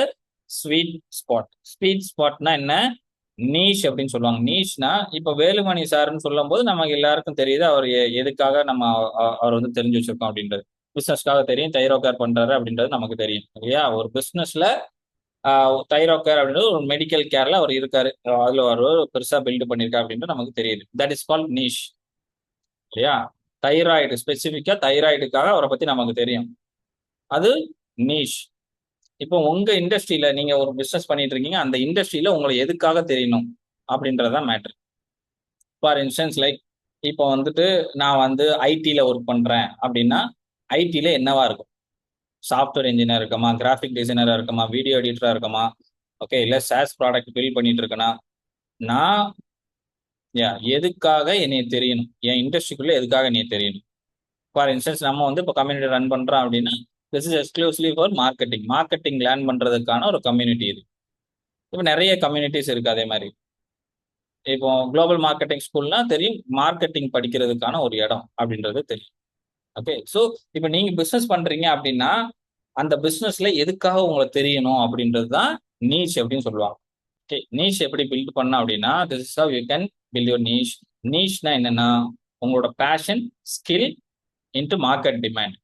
sweet spot. Sweet ஸ்பாட்னா என்ன, நீஷ் அப்படின்னு சொல்லுவாங்க. நீஷ்னா இப்போ வேலுமணி சார்னு சொல்லும் போது நமக்கு எல்லாருக்கும் தெரியுது அவர் எதுக்காக நம்ம அவர் வந்து தெரிஞ்சு வச்சிருக்கோம் அப்படின்றது. பிசினஸ்க்காக தெரியும், தைரோகேர் பண்றாரு அப்படின்றது நமக்கு தெரியும் இல்லையா. ஒரு பிசினஸ்ல தைரோகேர் அப்படின்றது ஒரு மெடிக்கல் கேர்ல அவர் இருக்காரு, அதுல ஒரு பெருசா பில்டு பண்ணிருக்காரு அப்படின்றது நமக்கு தெரியுது. தட் இஸ் கால்ட் நீஷ் இல்லையா. தைராய்டு, ஸ்பெசிபிக்கா தைராய்டுக்காக அவரை பத்தி நமக்கு தெரியும், அது நீஷ். இப்போ உங்க இண்டஸ்ட்ரியில நீங்க ஒரு பிசினஸ் பண்ணிட்டு இருக்கீங்க, அந்த இண்டஸ்ட்ரியில உங்களை எதுக்காக தெரியணும் அப்படின்றதான் மேட்ரு. ஃபார் இன்ஸ்டன்ஸ் லைக் இப்போ வந்துட்டு நான் வந்து ஐடில ஒர்க் பண்றேன் அப்படின்னா ஐடில என்னவா இருக்கும், சாஃப்ட்வேர் இன்ஜினியர் இருக்கமா, கிராஃபிக் டிசைனரா இருக்கமா, வீடியோ எடிட்டரா இருக்கமா, ஓகே, இல்ல சாஸ் ப்ராடக்ட் பில்ட் பண்ணிட்டு இருக்கேனா, நான் எதுக்காக என்னைய தெரியணும், என் இண்டஸ்ட்ரிக்குள்ள எதுக்காக என்னைய தெரியணும். ஃபார் இன்ஸ்டன்ஸ் நம்ம வந்து இப்போ கம்யூனிட்டி ரன் பண்றோம் அப்படின்னா this is exclusively for marketing. Marketing learn பண்றதுக்கான ஒரு கம்யூனிட்டி இது. இப்போ நிறைய கம்யூனிட்டிஸ் இருக்கு அதே மாதிரி. இப்போ குளோபல் மார்க்கெட்டிங் ஸ்கூல்னா தெரியும், மார்க்கெட்டிங் படிக்கிறதுக்கான ஒரு இடம் அப்படின்றது தெரியும். ஓகே, ஸோ இப்போ நீங்க பிசினஸ் பண்றீங்க அப்படின்னா அந்த பிசினஸ்ல எதுக்காக உங்களுக்கு தெரியணும் அப்படின்றது தான் நீச் அப்படின்னு சொல்லுவாங்க. ஓகே, நீச் எப்படி பில்ட் பண்ண அப்படின்னா this is how you can build your niche. நீச்னா என்னன்னா உங்களோட passion, skill into market demand.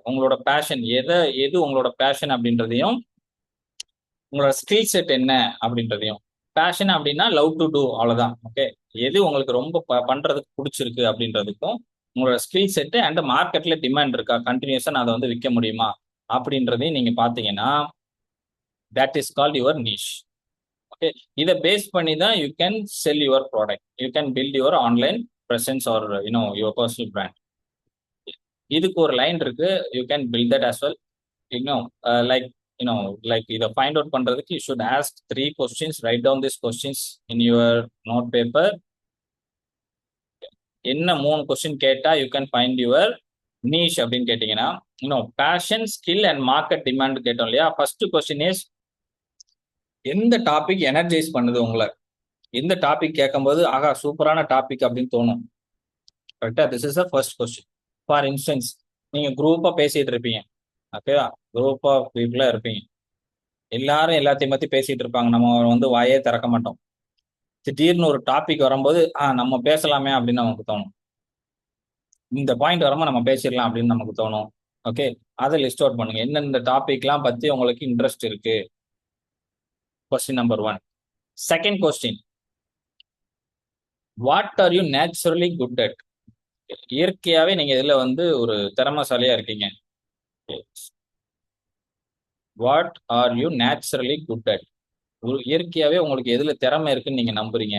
உங்களோட பேஷன் எது உங்களோட பேஷன் அப்படின்றதையும் உங்களோட ஸ்கில் செட் என்ன அப்படின்றதையும். பேஷன் அப்படின்னா லவ் டு டூ, அவ்வளவுதான். ஓகே, எது உங்களுக்கு ரொம்ப பண்றதுக்கு பிடிச்சிருக்கு அப்படின்றதுக்கும் உங்களோட ஸ்கில் செட் அண்ட் மார்க்கெட்ல டிமாண்ட் இருக்கா, கண்டினியூஸா நான் அதை வந்து விற்க முடியுமா அப்படின்றதையும் நீங்க பாத்தீங்கன்னா that is called your niche. Okay, இதை பேஸ் பண்ணி தான் you can sell your product, you can build your online presence or your personal brand. இதுக்கு ஒரு லைன் இருக்கு, you can build that as well. இன்னும் லைக் லைக் இதை find out பண்றதுக்கு you should ask 3 questions. Write down this questions in your note paper. என்ன 3 question கேட்டா you can find your niche அப்படின்னு கேட்டீங்கன்னா, fashion, skill and market demand கேட்டோம் இல்லையா. First question is எந்த டாபிக் எனர்ஜைஸ் பண்ணுது உங்களை. எந்த டாபிக் கேட்கும்போது ஆகா சூப்பரான டாபிக் அப்படின்னு தோணும். கரெக்டா, this is the first question. For instance, நீங்க குரூப்பா பேசிட்டு இருப்பீங்க. ஓகேவா, குரூப் ஆஃப் பீப்புளா இருப்பீங்க, எல்லாரும் எல்லாத்தையும் பத்தி பேசிட்டு இருப்பாங்க, நம்ம வந்து வாயே திறக்க மாட்டோம். திடீர்னு ஒரு டாபிக் வரும்போது நம்ம பேசலாமே அப்படின்னு நமக்கு தோணும். இந்த பாயிண்ட் வரும்போது நம்ம பேசிடலாம் அப்படின்னு நமக்கு தோணும். ஓகே, அதை லிஸ்ட் அவுட் பண்ணுங்க, எந்தெந்த டாபிக்லாம் பத்தி உங்களுக்கு இன்ட்ரெஸ்ட் இருக்கு. Question number 1. Second question, what are you naturally good at. இயற்கையாவே நீங்க இதுல வந்து ஒரு திறமைசாலியா இருக்கீங்க. What are you naturally good at. இயற்கையாவே உங்களுக்கு எதுல திறமை இருக்குன்னு நீங்க நம்புறீங்க.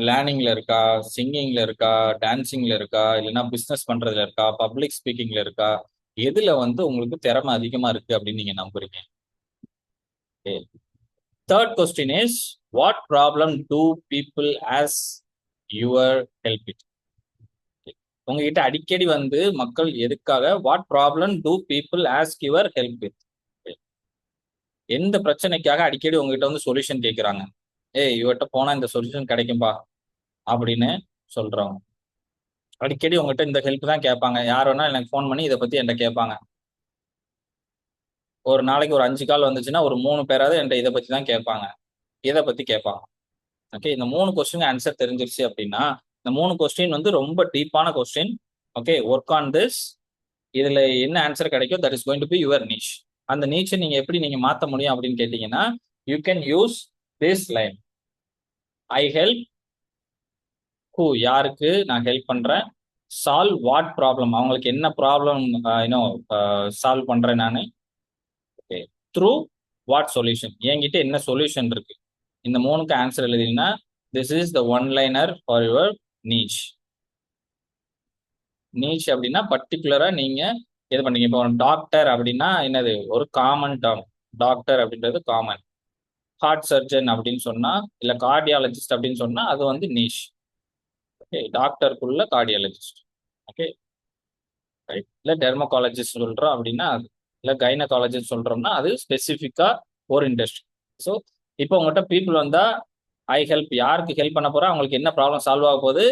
லேர்னிங்ல இருக்கா, சிங்கிங்ல இருக்கா, டான்சிங்ல இருக்கா, இல்லைன்னா பிசினஸ் பண்றதுல இருக்கா, பப்ளிக் ஸ்பீக்கிங்ல இருக்கா, எதுல வந்து உங்களுக்கு திறமை அதிகமா இருக்கு அப்படின்னு நீங்க நம்புறீங்க. Third question is what problem do people ask your help it. உங்ககிட்ட அடிக்கடி வந்து மக்கள் எதுக்காக, what problem do people ask your help with. எந்த பிரச்சனைக்காக அடிக்கடி உங்ககிட்ட வந்து சொல்யூஷன் கேட்குறாங்க. இவர்கிட்ட போனா இந்த சொல்யூஷன் கிடைக்கும்பா அப்படின்னு சொல்றவங்க. அடிக்கடி உங்ககிட்ட இந்த ஹெல்ப் தான் கேட்பாங்க. யார் வேணா எனக்கு ஃபோன் பண்ணி இதை பத்தி என்கிட்ட கேட்பாங்க. ஒரு நாளைக்கு ஒரு 5 கால் வந்துச்சுன்னா ஒரு 3 பேராவது என்கிட்ட இதை பத்தி தான் கேட்பாங்க, இதை பத்தி கேட்பாங்க. ஓகே, இந்த 3 கொஸ்டின் ஆன்சர் தெரிஞ்சிருச்சு அப்படின்னா இந்த 3 கொஸ்டின் வந்து ரொம்ப டீப்பான question. Okay, work on this. இதுல என்ன ஆன்சர் கிடைக்கும் that is going to be your niche. அந்த நீச்சை நீங்க எப்படி நீங்க மாத்த முடியும் அப்படின்னு கேட்டீங்கன்னா you can use this line. I help who, யாருக்கு நான் ஹெல்ப் பண்றேன். சால்வ் வாட் ப்ராப்ளம், அவங்களுக்கு என்ன ப்ராப்ளம் சால்வ் பண்றேன் நான். ஓகே, த்ரூ வாட் சொல்யூஷன், என்கிட்ட என்ன சொல்யூஷன் இருக்கு. இந்த 3க்கு ஆன்சர் எழுதினா this is the one liner for your நீச். நீச் அப்படின்னா பர்டிகுலரா நீங்க இது பண்ணீங்க. இப்போ டாக்டர் அப்படின்னா என்னது, ஒரு காமன் டேர்ம். டாக்டர் அப்படின்றது காமன். ஹார்ட் சர்ஜன் அப்படின்னு சொன்னா, இல்ல கார்டியாலஜிஸ்ட் அப்படின்னு சொன்னா அது வந்து நீஷ். ஓகே, டாக்டருக்குள்ள கார்டியாலஜிஸ்ட். Okay, right. இல்ல டெர்மகாலஜிஸ்ட் சொல்றோம் அப்படின்னா அது, இல்ல கைனகாலஜிஸ்ட் சொல்றோம்னா அது ஸ்பெசிஃபிக்கா ஒரு இண்டஸ்ட்ரி. ஸோ இப்போ உங்கள்கிட்ட பீப்புள் வந்தா ஐ ஹெல்ப், யாருக்கு ஹெல்ப் பண்ண போறேன், அவங்களுக்கு என்ன ப்ராப்ளம் சால்வ் ஆக போகுது.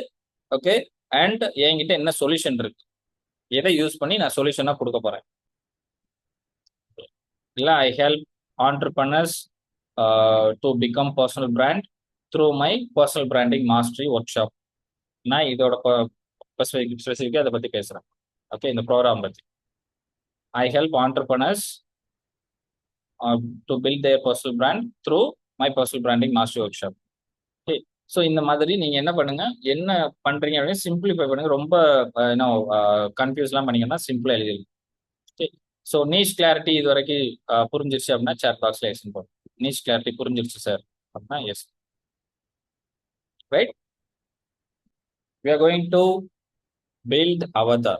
ஓகே, அண்ட் என்கிட்ட என்ன சொல்யூஷன் இருக்கு, எதை யூஸ் பண்ணி நான் சொல்யூஷனா கொடுக்க போறேன். இல்ல ஐ help entrepreneurs to become personal brand through my personal branding mastery work shop. நான் இதோட ஸ்பெசிஃபிக்காக அதை பத்தி பேசுறேன். ஓகே, இந்த ப்ரோக்ராம் பத்தி. I help entrepreneurs to build their personal brand through my personal branding mastery workshop. Okay, so இந்த மாதிரி நீங்க என்ன பண்ணுங்க, என்ன பண்றீங்க அப்படின்னு சிம்பிளிஃபை பண்ணுங்க. ரொம்ப கன்ஃபியூஸ்லாம் பண்ணீங்கன்னா சிம்பிளா எழுதிருங்க. ஓகே, ஸோ நீஷ் கிளாரிட்டி இது வரைக்கும் புரிஞ்சிருச்சு அப்படின்னா சேட் பாக்ஸ்ல எக்ஸ்பிளைன் பண்ணுங்க. நீஷ் கிளாரிட்டி புரிஞ்சிருச்சு சார் அப்படின்னா yes. Right, we are going to build avatar.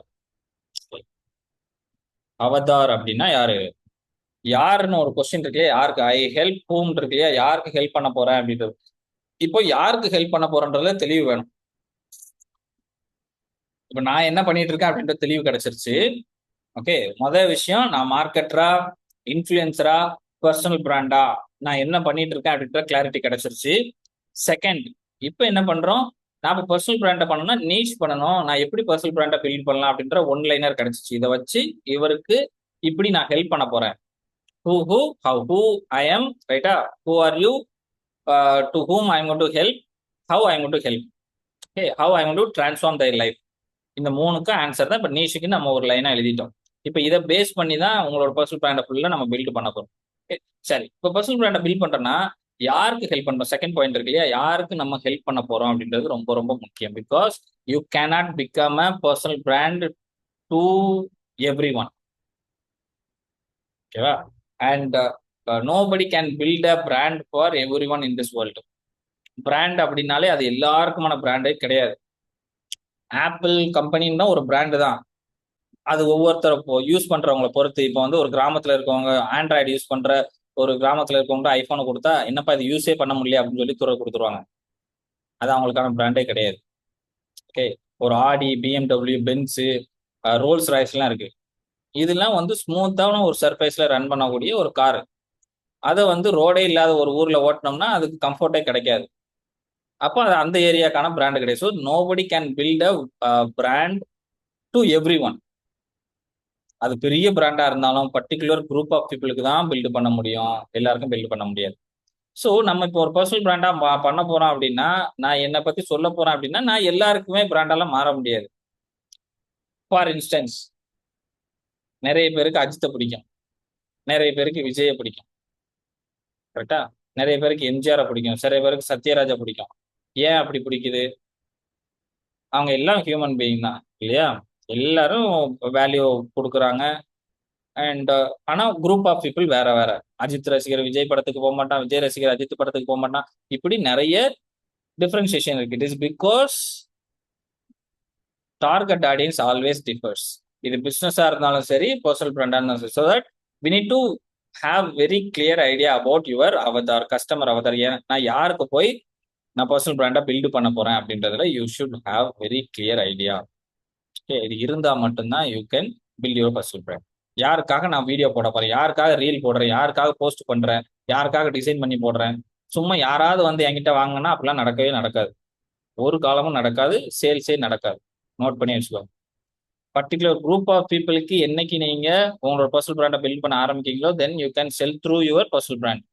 Avatar அப்படின்னா யாரு, யாருன்னு ஒரு கொஸ்டின் இருக்கு, யாருக்கு ஐ ஹெல்ப் ஹூம் இருக்கு இல்லையா, யாருக்கு ஹெல்ப் பண்ண போறேன் அப்படின்றது. இப்போ யாருக்கு ஹெல்ப் பண்ண போறேன்றதுல தெளிவு வேணும். இப்போ நான் என்ன பண்ணிட்டு இருக்கேன் அப்படின்ற தெளிவு கிடைச்சிருச்சு. ஓகே, முதல் விஷயம், நான் மார்க்கெட்டரா, இன்ஃபுளுசரா, பர்சனல் பிராண்டா, நான் என்ன பண்ணிட்டு இருக்கேன் அப்படின்ற கிளாரிட்டி கிடைச்சிருச்சு. செகண்ட், இப்போ என்ன பண்றோம், நாம பர்சனல் பிராண்டை பண்ணணும்னா நீச் பண்ணணும். நான் எப்படி பர்சனல் பிராண்டை பில்ட் பண்ணலாம் அப்படின்ற ஒன் லைனர் கிடைச்சிச்சு. இதை வச்சு இவருக்கு இப்படி நான் ஹெல்ப் பண்ண போறேன். who how who I am, ரைட்டா? who are you, to whom I am going to help, how I am going to help, okay, how I am going to transform their life. இந்த மூணுக்கும் answer தான். இப்போ நீஷுக்கு நம்ம ஒரு லைனா எழுதிட்டோம். இப்போ இதை பேஸ் பண்ணி தான் உங்களோட பர்சனல் பிராண்டை ஃபுல்லாக நம்ம பில்ட் பண்ண போறோம். சரி, இப்போ பர்சனல் பிராண்டை பில்ட் பண்றோம்னா யாருக்கு ஹெல்ப் பண்றோம்? செகண்ட் பாயிண்ட் இருக்கு இல்லையா, யாருக்கு நம்ம ஹெல்ப் பண்ண போறோம் அப்படின்றது ரொம்ப ரொம்ப முக்கியம். Because you cannot become a personal brand to everyone. ஓகேவா? And nobody can build a brand for everyone in this world. Brand அப்படின்னாலே அது எல்லாருக்குமான பிராண்டே கிடையாது. ஆப்பிள் கம்பெனின்னு தான் ஒரு பிராண்டு தான். அது ஒவ்வொருத்தர் யூஸ் பண்றவங்களை பொறுத்து. இப்போ வந்து ஒரு கிராமத்துல இருக்கவங்க ஆண்ட்ராய்டு யூஸ் பண்ற ஒரு கிராமத்துல இருக்கவங்க ஐபோனை கொடுத்தா, என்னப்பா இது யூஸே பண்ண முடியல அப்படின்னு சொல்லி துறை கொடுத்துருவாங்க. அது அவங்களுக்கான பிராண்டே கிடையாது. ஓகே, ஒரு ஆடி, பிஎம்டபிள்யூ, பென்ஸு, ரோல்ஸ் ராய்ஸ்லாம் இருக்கு. இதெல்லாம் வந்து ஸ்மூத்தான ஒரு சர்ஃபேஸ்ல ரன் பண்ணக்கூடிய ஒரு கார். அதை வந்து ரோடே இல்லாத ஒரு ஊர்ல ஓட்டினோம்னா அதுக்கு கம்ஃபர்ட்டே கிடைக்காது. அப்போ அது அந்த ஏரியாக்கான பிராண்டு கிடையாது. So nobody can build a brand to everyone. அது பெரிய பிராண்டா இருந்தாலும் பர்டிகுலர் குரூப் ஆஃப் பீப்புளுக்கு தான் பில்டு பண்ண முடியும், எல்லாருக்கும் பில்டு பண்ண முடியாது. ஸோ நம்ம இப்போ ஒரு பர்சனல் பிராண்டா பண்ண போறோம் அப்படின்னா, நான் என்னை பத்தி சொல்ல போறேன் அப்படின்னா, நான் எல்லாருக்குமே பிராண்டாலாம் மாற முடியாது. ஃபார் இன்ஸ்டன்ஸ், நிறைய பேருக்கு அஜித்தை பிடிக்கும், நிறைய பேருக்கு விஜயை பிடிக்கும், கரெக்டா? நிறைய பேருக்கு எம்ஜிஆரை பிடிக்கும், நிறைய பேருக்கு சத்யராஜா பிடிக்கும். ஏன் அப்படி பிடிக்குது? அவங்க எல்லாம் ஹியூமன் பீயிங் தான் இல்லையா? எல்லாரும் வேல்யூ கொடுக்குறாங்க. அண்ட் ஆனா குரூப் ஆஃப் பீப்புள் வேற வேற. அஜித் ரசிகர் விஜய் படத்துக்கு போக மாட்டான், விஜய் ரசிகர் அஜித் படத்துக்கு போக மாட்டான். இப்படி நிறைய டிஃபரன்சியேஷன் இருக்கு. It is because target audience always differs. இது பிசினஸா இருந்தாலும் சரி, பர்சனல் பிராண்டா இருந்தாலும் சரி. So that we need to have very clear idea about your avatar, customer avatar. நான் யாருக்கு போய் நான் பர்சனல் பிராண்டா பில்டு பண்ண போறேன் அப்படின்றதுல you should have very clear idea. Okay, இது இருந்தா மட்டும்தான் you can build your personal brand. யாருக்காக நான் வீடியோ போட போறேன், யாருக்காக ரீல் போடுறேன், யாருக்காக போஸ்ட் பண்றேன், யாருக்காக டிசைன் பண்ணி போடுறேன், சும்மா யாராவது வந்து என்கிட்ட வாங்கினா அப்படிலாம் நடக்கவே நடக்காது. ஒரு காலமும் நடக்காது, சேல்ஸே நடக்காது. நோட் பண்ணி வச்சுக்கோங்க. பர்டிகுலர் குரூப் ஆஃப் பீப்புளுக்கு என்னைக்கு நீங்க உங்களோட பர்சனல் பிராண்டை பில்ட் பண்ண ஆரம்பிக்கீங்களோ, then you can sell through your personal brand.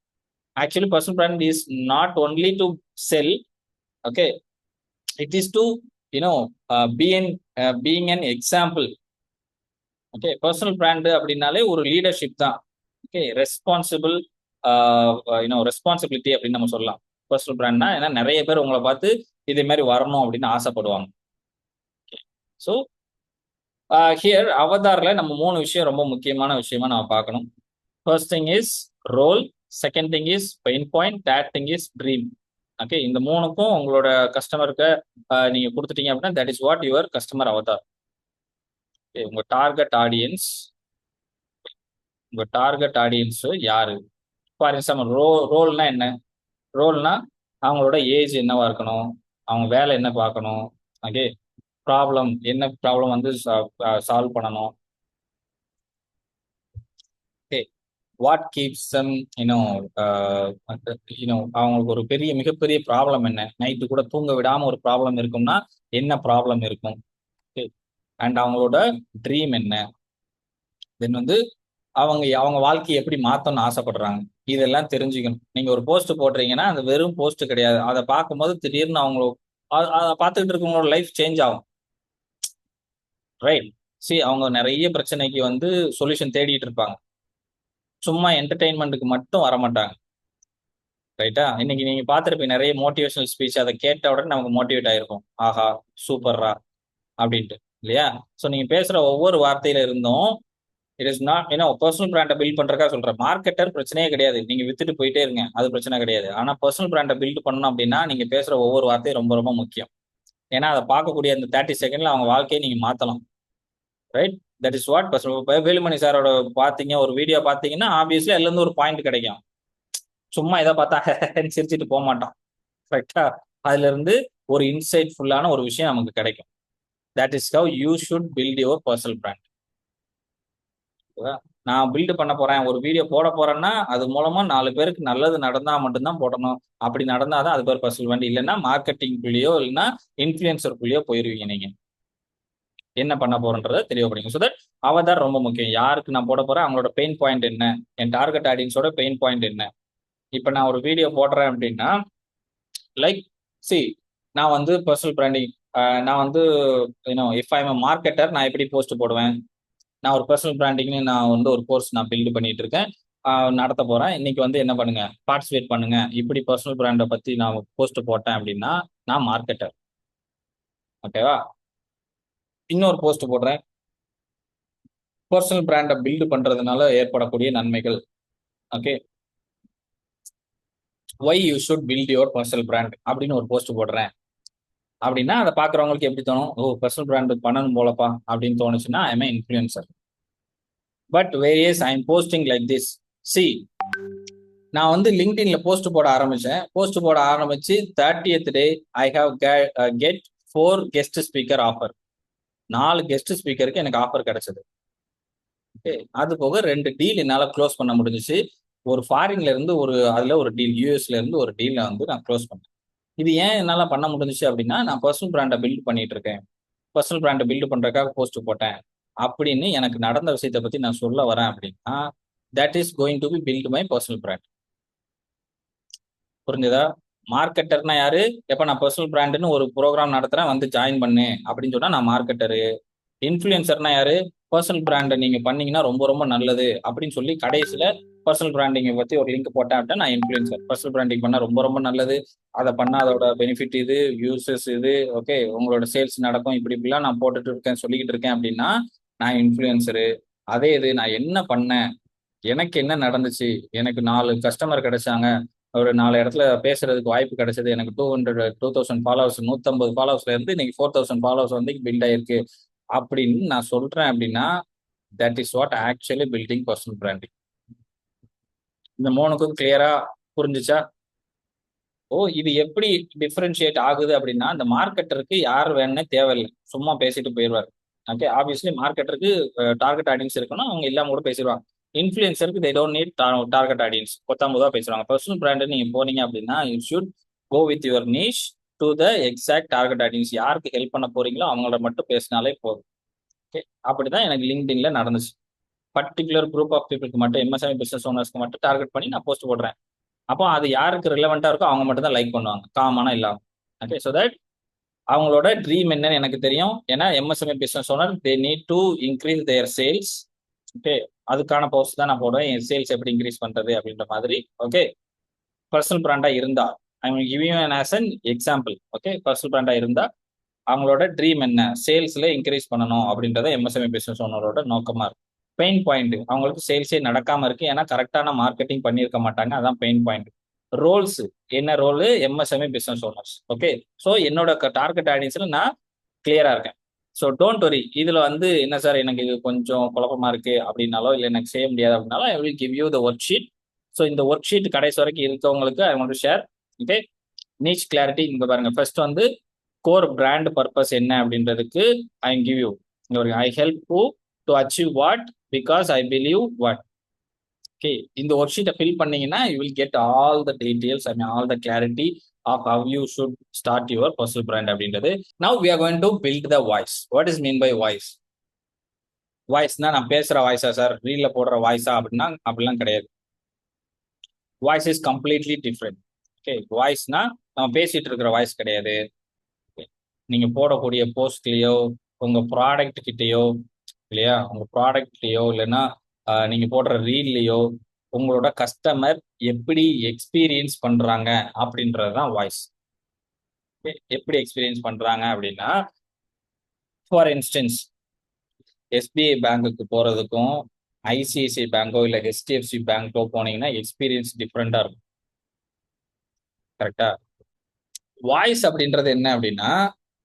Actually personal brand is not only to sell, okay, it is to being an example. Okay, personal brand அப்படின்னாலே ஒரு leadership தான். ஓகே, ரெஸ்பான்சிபிள், ரெஸ்பான்சிபிலிட்டி அப்படின்னு நம்ம சொல்லலாம் personal பிராண்ட்னா. ஏன்னா நிறைய பேர் உங்களை பார்த்து இதே மாதிரி வரணும் அப்படின்னு ஆசைப்படுவாங்க. ஸோ ஹியர் அவதார்ல நம்ம 3 விஷயம் ரொம்ப முக்கியமான விஷயமா நம்ம பார்க்கணும். First thing is role, second thing is pain point, third thing is dream. Okay, இந்த 3க்கும் உங்களோட கஸ்டமருக்கு நீங்க கொடுத்துட்டீங்க அப்படின்னா that is what your customer avatar. உங்க டார்கெட் ஆடியன்ஸ், உங்க டார்கெட் ஆடியன்ஸ் யாரு? ஃபார் எக்ஸாம்பிள் ரோல்னா என்ன? ரோல்னா அவங்களோட ஏஜ் என்னவா இருக்கணும், அவங்க வேலை என்ன பார்க்கணும், ஓகே, ப்ராப்ளம் என்ன ப்ராப்ளம் வந்து சால்வ் பண்ணணும், ஓகே, வாட் கீப்ஸ் தம் அவங்களுக்கு ஒரு மிகப்பெரிய ப்ராப்ளம் என்ன, நைட்டு கூட தூங்க விடாம ஒரு ப்ராப்ளம் இருக்கும்னா என்ன ப்ராப்ளம் இருக்கும், ஓகே, அண்ட் அவங்களோட ட்ரீம் என்ன, தென் வந்து அவங்க வாழ்க்கையை எப்படி மாத்தணும்னு ஆசைப்படுறாங்க. இதெல்லாம் தெரிஞ்சுக்கணும். நீங்க ஒரு போஸ்ட் போடுறீங்கன்னா அது வெறும் போஸ்ட் கிடையாது. அதை பார்க்கும்போது திடீர்னு அதை பார்த்துக்கிட்டு இருக்கவங்களோட லைஃப் சேஞ்ச் ஆகும், ரைட்? அவங்க நிறைய பிரச்சனைக்கு வந்து சொல்யூஷன் தேடிட்டு இருப்பாங்க, சும்மா என்டர்டெயின்மெண்ட்டுக்கு மட்டும் வரமாட்டாங்க, ரைட்டா? இன்னைக்கு நீங்க பார்த்துருப்பீங்க நிறைய மோட்டிவேஷனல் ஸ்பீச். அதை கேட்ட உடனே நமக்கு மோட்டிவேட் ஆயிருக்கும், ஆஹா சூப்பர்ரா அப்படின்ட்டு, இல்லையா? ஸோ நீங்க பேசுற ஒவ்வொரு வார்த்தையில இருந்தும் இட் இஸ் நாட் பர்சனல் பிராண்டை பில்ட் பண்றதுக்காக சொல்றேன். மார்க்கெட்டர் பிரச்சனையே கிடையாது, நீங்க வித்துட்டு போயிட்டே இருங்க, அது பிரச்சனை கிடையாது. ஆனா பர்சனல் பிராண்டை பில்ட் பண்ணணும் அப்படின்னா நீங்க பேசுற ஒவ்வொரு வார்த்தையும் ரொம்ப ரொம்ப முக்கியம். ஏன்னா அதை பார்க்கக்கூடிய அந்த 30 செகண்ட்ல அவங்க வாழ்க்கையை நீங்க மாத்தலாம், right? That is what personal. Velumani சாரோட பாத்தீங்க ஒரு வீடியோ பாத்தீங்கன்னா ஆப்வியஸ்லி அதுல இருந்து ஒரு பாயிண்ட் கிடைக்கும். சும்மா இதை பார்த்தா சிரிச்சிட்டு போக மாட்டோம், கரெக்டா? அதுல இருந்து ஒரு இன்சைட் ஃபுல்லான ஒரு விஷயம் நமக்கு கிடைக்கும். That is how you should build your personal brand. நான் பில்டு பண்ண போறேன், ஒரு வீடியோ போட போறேன்னா அது மூலமா 4 பேருக்கு நல்லது நடந்தா மட்டும்தான் போடணும். அப்படி நடந்தாதான் அது பேர் பர்சனல் பிராண்ட். இல்லைன்னா மார்க்கெட்டிங்குள்ளேயோ இல்லைன்னா இன்ஃபுளுசருக்குள்ளேயோ போயிருவீங்க நீங்க. என்ன பண்ண போறன்றத தெரியப்படுங்க. ஸோ தட் அவதார் ரொம்ப முக்கியம். யாருக்கு நான் போட போறேன், அவங்களோட பெயின் பாயிண்ட் என்ன, என் டார்கெட் ஆடியன்ஸோட பெயின் பாயிண்ட் என்ன. இப்போ நான் ஒரு வீடியோ போடுறேன் அப்படின்னா, லைக் சி நான் வந்து பர்சனல் பிராண்டிங், நான் வந்து இஃப் ஐ எம் மார்க்கெட்டர், நான் எப்படி போஸ்ட் போடுவேன். நான் ஒரு பர்சனல் பிராண்டிங்னு நான் வந்து ஒரு கோர்ஸ் நான் பில்டு பண்ணிட்டு இருக்கேன், நடத்த போறேன். இன்னைக்கு வந்து என்ன பண்ணுங்க, பார்ட்டிசிபேட் பண்ணுங்க. இப்படி பர்சனல் பிராண்டை பத்தி நான் போஸ்ட் போட்டேன் அப்படின்னா நான் மார்க்கெட்டர். ஓகேவா? இன்னொரு போஸ்ட் போடுறேன், பர்சனல் பிராண்டை பில்டு பண்றதுனால ஏற்படக்கூடிய நன்மைகள். Okay, why you should build your personal brand அப்படின்னு ஒரு போஸ்ட் போடுறேன் அப்படின்னா அதை பாக்குறவங்களுக்கு எப்படி தோணும், ஓ பர்சனல் பிராண்ட் பண்ணணும் போலப்பா அப்படின்னு தோணுச்சுன்னா I am influencer. But various I am posting like this. C நான் வந்து லிங்க்டின்ல போஸ்ட் போட ஆரம்பிச்சேன். போஸ்ட் போட ஆரம்பிச்சு 30th day I have get 4 guest speaker offer. 4 guest ஸ்பீக்கருக்கு எனக்கு ஆஃபர் கிடைச்சது. ஓகே, அது போக 2 டீல் என்னால க்ளோஸ் பண்ண முடிஞ்சிச்சு. ஒரு ஃபாரின்ல இருந்து அதுல ஒரு டீல், யூஎஸ்ல இருந்து ஒரு டீல வந்து நான் க்ளோஸ் பண்ணேன். இது ஏன் என்னால பண்ண முடிஞ்சிச்சு அப்படின்னா நான் பர்சனல் பிராண்டை பில்ட் பண்ணிட்டு இருக்கேன். பர்சனல் பிராண்டை பில்ட் பண்றதுக்காக போஸ்ட் போட்டேன் அப்படின்னு எனக்கு நடந்த விஷயத்தை பத்தி நான் சொல்ல வரேன் அப்படின்னா that is going to be build my personal brand. புரிஞ்சதா? மார்க்கெட்டர்னா யாரு? எப்ப நான் பர்சனல் பிராண்டுன்னு ஒரு ப்ரோக்ராம் நடத்துறேன் வந்து ஜாயின் பண்ணு அப்படின்னு சொன்னா நான் மார்க்கெட்டரு. இன்ஃபுளுசர்னா யாரு? பர்சனல் பிராண்டை நீங்க பண்ணீங்கன்னா ரொம்ப ரொம்ப நல்லது அப்படின்னு சொல்லி கடைசியில பர்சனல் பிராண்டிங்கை பத்தி ஒரு லிங்க் போட்டேன் அப்படின்னா நான் இன்ஃபுளுசர். பர்சனல் பிராண்டிங் பண்ணா ரொம்ப ரொம்ப நல்லது, அதை பண்ணா அதோட பெனிஃபிட் இது, யூசஸ் இது, ஓகே உங்களோட சேல்ஸ் நடக்கும், இப்படி இப்படிலாம் நான் போட்டுட்டு இருக்கேன் சொல்லிக்கிட்டு இருக்கேன் அப்படின்னா நான் இன்ஃபுளுசரு. அதே இது நான் என்ன பண்ணேன், எனக்கு என்ன நடந்துச்சு, எனக்கு 4 கஸ்டமர் கிடைச்சாங்க, ஒரு 4 இடத்துல பேசுறதுக்கு வாய்ப்பு கிடைச்சது, எனக்கு 2000 ஃபாலோவர்ஸ், 150 ஃபாலோவர்ஸ்ல இருந்து இன்னைக்கு 4000 ஃபாலோவர்ஸ் வந்து பில்ட் ஆயிருக்கு அப்படின்னு நான் சொல்றேன் அப்படின்னா that is what actually building personal branding. இந்த 3க்கும் கிளியரா புரிஞ்சுச்சா? ஓ, இது எப்படி டிஃபரன்ஷியேட் ஆகுது அப்படின்னா இந்த மார்க்கெட்டருக்கு யார் வேணும்னே தேவையில்லை, சும்மா பேசிட்டு போயிடுவார். ஓகே, ஆப்வியஸ்லி மார்க்கெட்டருக்கு டார்கெட் ஆடியன்ஸ் இருக்கணும், அவங்க இல்லாம கூட பேசிடுவாங்க. இன்ஃபுளுசருக்கு they don't need target audience, 19 பேசுவாங்க. பர்சனல் பிராண்ட் நீங்க போனீங்க அப்படின்னா you should go with your niche to the exact target audience. யாருக்கு ஹெல்ப் பண்ண போறீங்களோ அவங்கள மட்டும் பேசினாலே போதும். ஓகே, அப்படிதான் எனக்கு லிங்க்டின்ல நடந்துச்சு. பர்டிகுலர் குரூப் ஆஃப் பீப்புளுக்கு மட்டும், எம்எஸ்எம்இ பிசினஸ் ஓனர்ஸ்க்கு மட்டும் டார்கெட் பண்ணி நான் போஸ்ட் போடுறேன். அப்போ அது யாருக்கு ரிலவெண்டா இருக்கோ அவங்க மட்டும் தான் லைக் பண்ணுவாங்க, காமனா இல்லாம. ஓகே, ஸோ தட் அவங்களோட ட்ரீம் என்னன்னு எனக்கு தெரியும். ஏன்னா MSME business owner they need to increase there sales. Okay, அதுக்கான போஸ்ட் தான் நான் போடுவேன், என் சேல்ஸ் எப்படி இன்க்ரீஸ் பண்றது அப்படின்ற மாதிரி. ஓகே, பர்சனல் பிராண்டா இருந்தா I mean giving an as an example. Okay, personal பிராண்டா இருந்தா அவங்களோட ட்ரீம் என்ன, சேல்ஸ்ல இன்க்ரீஸ் பண்ணணும் அப்படின்றத எம்எஸ்எம்இ பிசினஸ் ஓனரோட நோக்கமா இருக்கும். பெயின் பாயிண்ட், அவங்களுக்கு சேல்ஸே நடக்காம இருக்கு, ஏன்னா கரெக்டான மார்க்கெட்டிங் பண்ணியிருக்க மாட்டாங்க, அதான் பெயின் பாயிண்ட். ரோல்ஸ், என்ன role, MSME business owners. Okay, so என்னோட டார்கெட் ஆடியன்ஸ்ல நான் கிளியரா இருக்கேன். ஸோ டோன்ட் வரி, இதுல வந்து என்ன சார் எனக்கு இது கொஞ்சம் குழப்பமா இருக்கு அப்படின்னாலோ இல்லை எனக்கு செய்ய முடியாது அப்படின்னாலும் I will give you the work sheet. So இந்த ஒர்க் ஷீட் கடைசி வரைக்கும் இருக்கவங்களுக்கு I want to share. Okay, niche clarity இங்க பாருங்க. ஃபர்ஸ்ட் வந்து கோர் பிராண்ட் பர்பஸ் என்ன அப்படின்றதுக்கு I give you, I help you to achieve what because I believe what. Okay, இந்த ஒர்க் ஷீட்டை ஃபில் பண்ணீங்கன்னா you will get all the details, I mean all the clarity of how you should start your personal brand அப்படின்றது. Now we are going to build the voice. What is mean by voice? வாய்ஸ்னா நான் பேசுற வாய்ஸா sir, ரீல்ல போடுற வாய்ஸா அப்படின்னா அப்படிலாம் கிடையாது. Voice is completely different. Okay, வாய்ஸ்னா நம்ம பேசிட்டு இருக்கிற வாய்ஸ் கிடையாது. நீங்க போடக்கூடிய போஸ்ட்லயோ உங்க ப்ராடக்ட் கிட்டயோ, இல்லையா, உங்க ப்ராடக்ட்லயோ இல்லைன்னா நீங்க போடுற ரீல்லையோ உங்களோட கஸ்டமர் எப்படி எக்ஸ்பீரியன்ஸ் பண்றாங்க அப்படின்றதுதான் வாய்ஸ். எப்படி எக்ஸ்பீரியன்ஸ் பண்றாங்க அப்படின்னா, ஃபார் இன்ஸ்டன்ஸ் எஸ்பிஐ பேங்குக்கு போறதுக்கும் ஐசிஐசிஐ பேங்கோ இல்லை ஹெச்டிஎஃப்சி பேங்கோ போனீங்கன்னா எக்ஸ்பீரியன்ஸ் டிஃப்ரெண்டா இருக்கும். கரெக்டா? வாய்ஸ் அப்படின்றது என்ன அப்படின்னா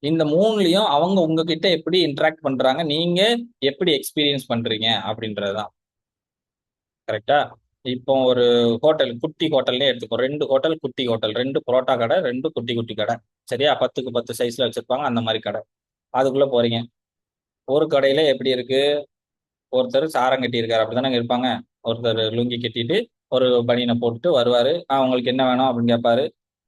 இந்த 3லயும் அவங்க உங்ககிட்ட எப்படி இன்டராக்ட் பண்றாங்க, நீங்க எப்படி எக்ஸ்பீரியன்ஸ் பண்றீங்க அப்படின்றதுதான். கரெக்டா? இப்போ ஒரு ஹோட்டல், குட்டி ஹோட்டல்லே எடுத்துக்கோ, 2 ஹோட்டல் குட்டி ஹோட்டல், 2 புரோட்டா கடை, 2 குட்டி குட்டி கடை, சரியா, 10க்கு 10 சைஸ்ல வச்சிருப்பாங்க அந்த மாதிரி கடை. அதுக்குள்ள போறீங்க. ஒரு கடையில எப்படி இருக்கு, ஒருத்தர் சாரம் கட்டியிருக்காரு, அப்படிதானே இருப்பாங்க. ஒருத்தர் லுங்கி கட்டிட்டு ஒரு பனியனை போட்டுட்டு வருவாரு. உங்களுக்கு என்ன வேணும் அப்படின்னு கேட்பாரு.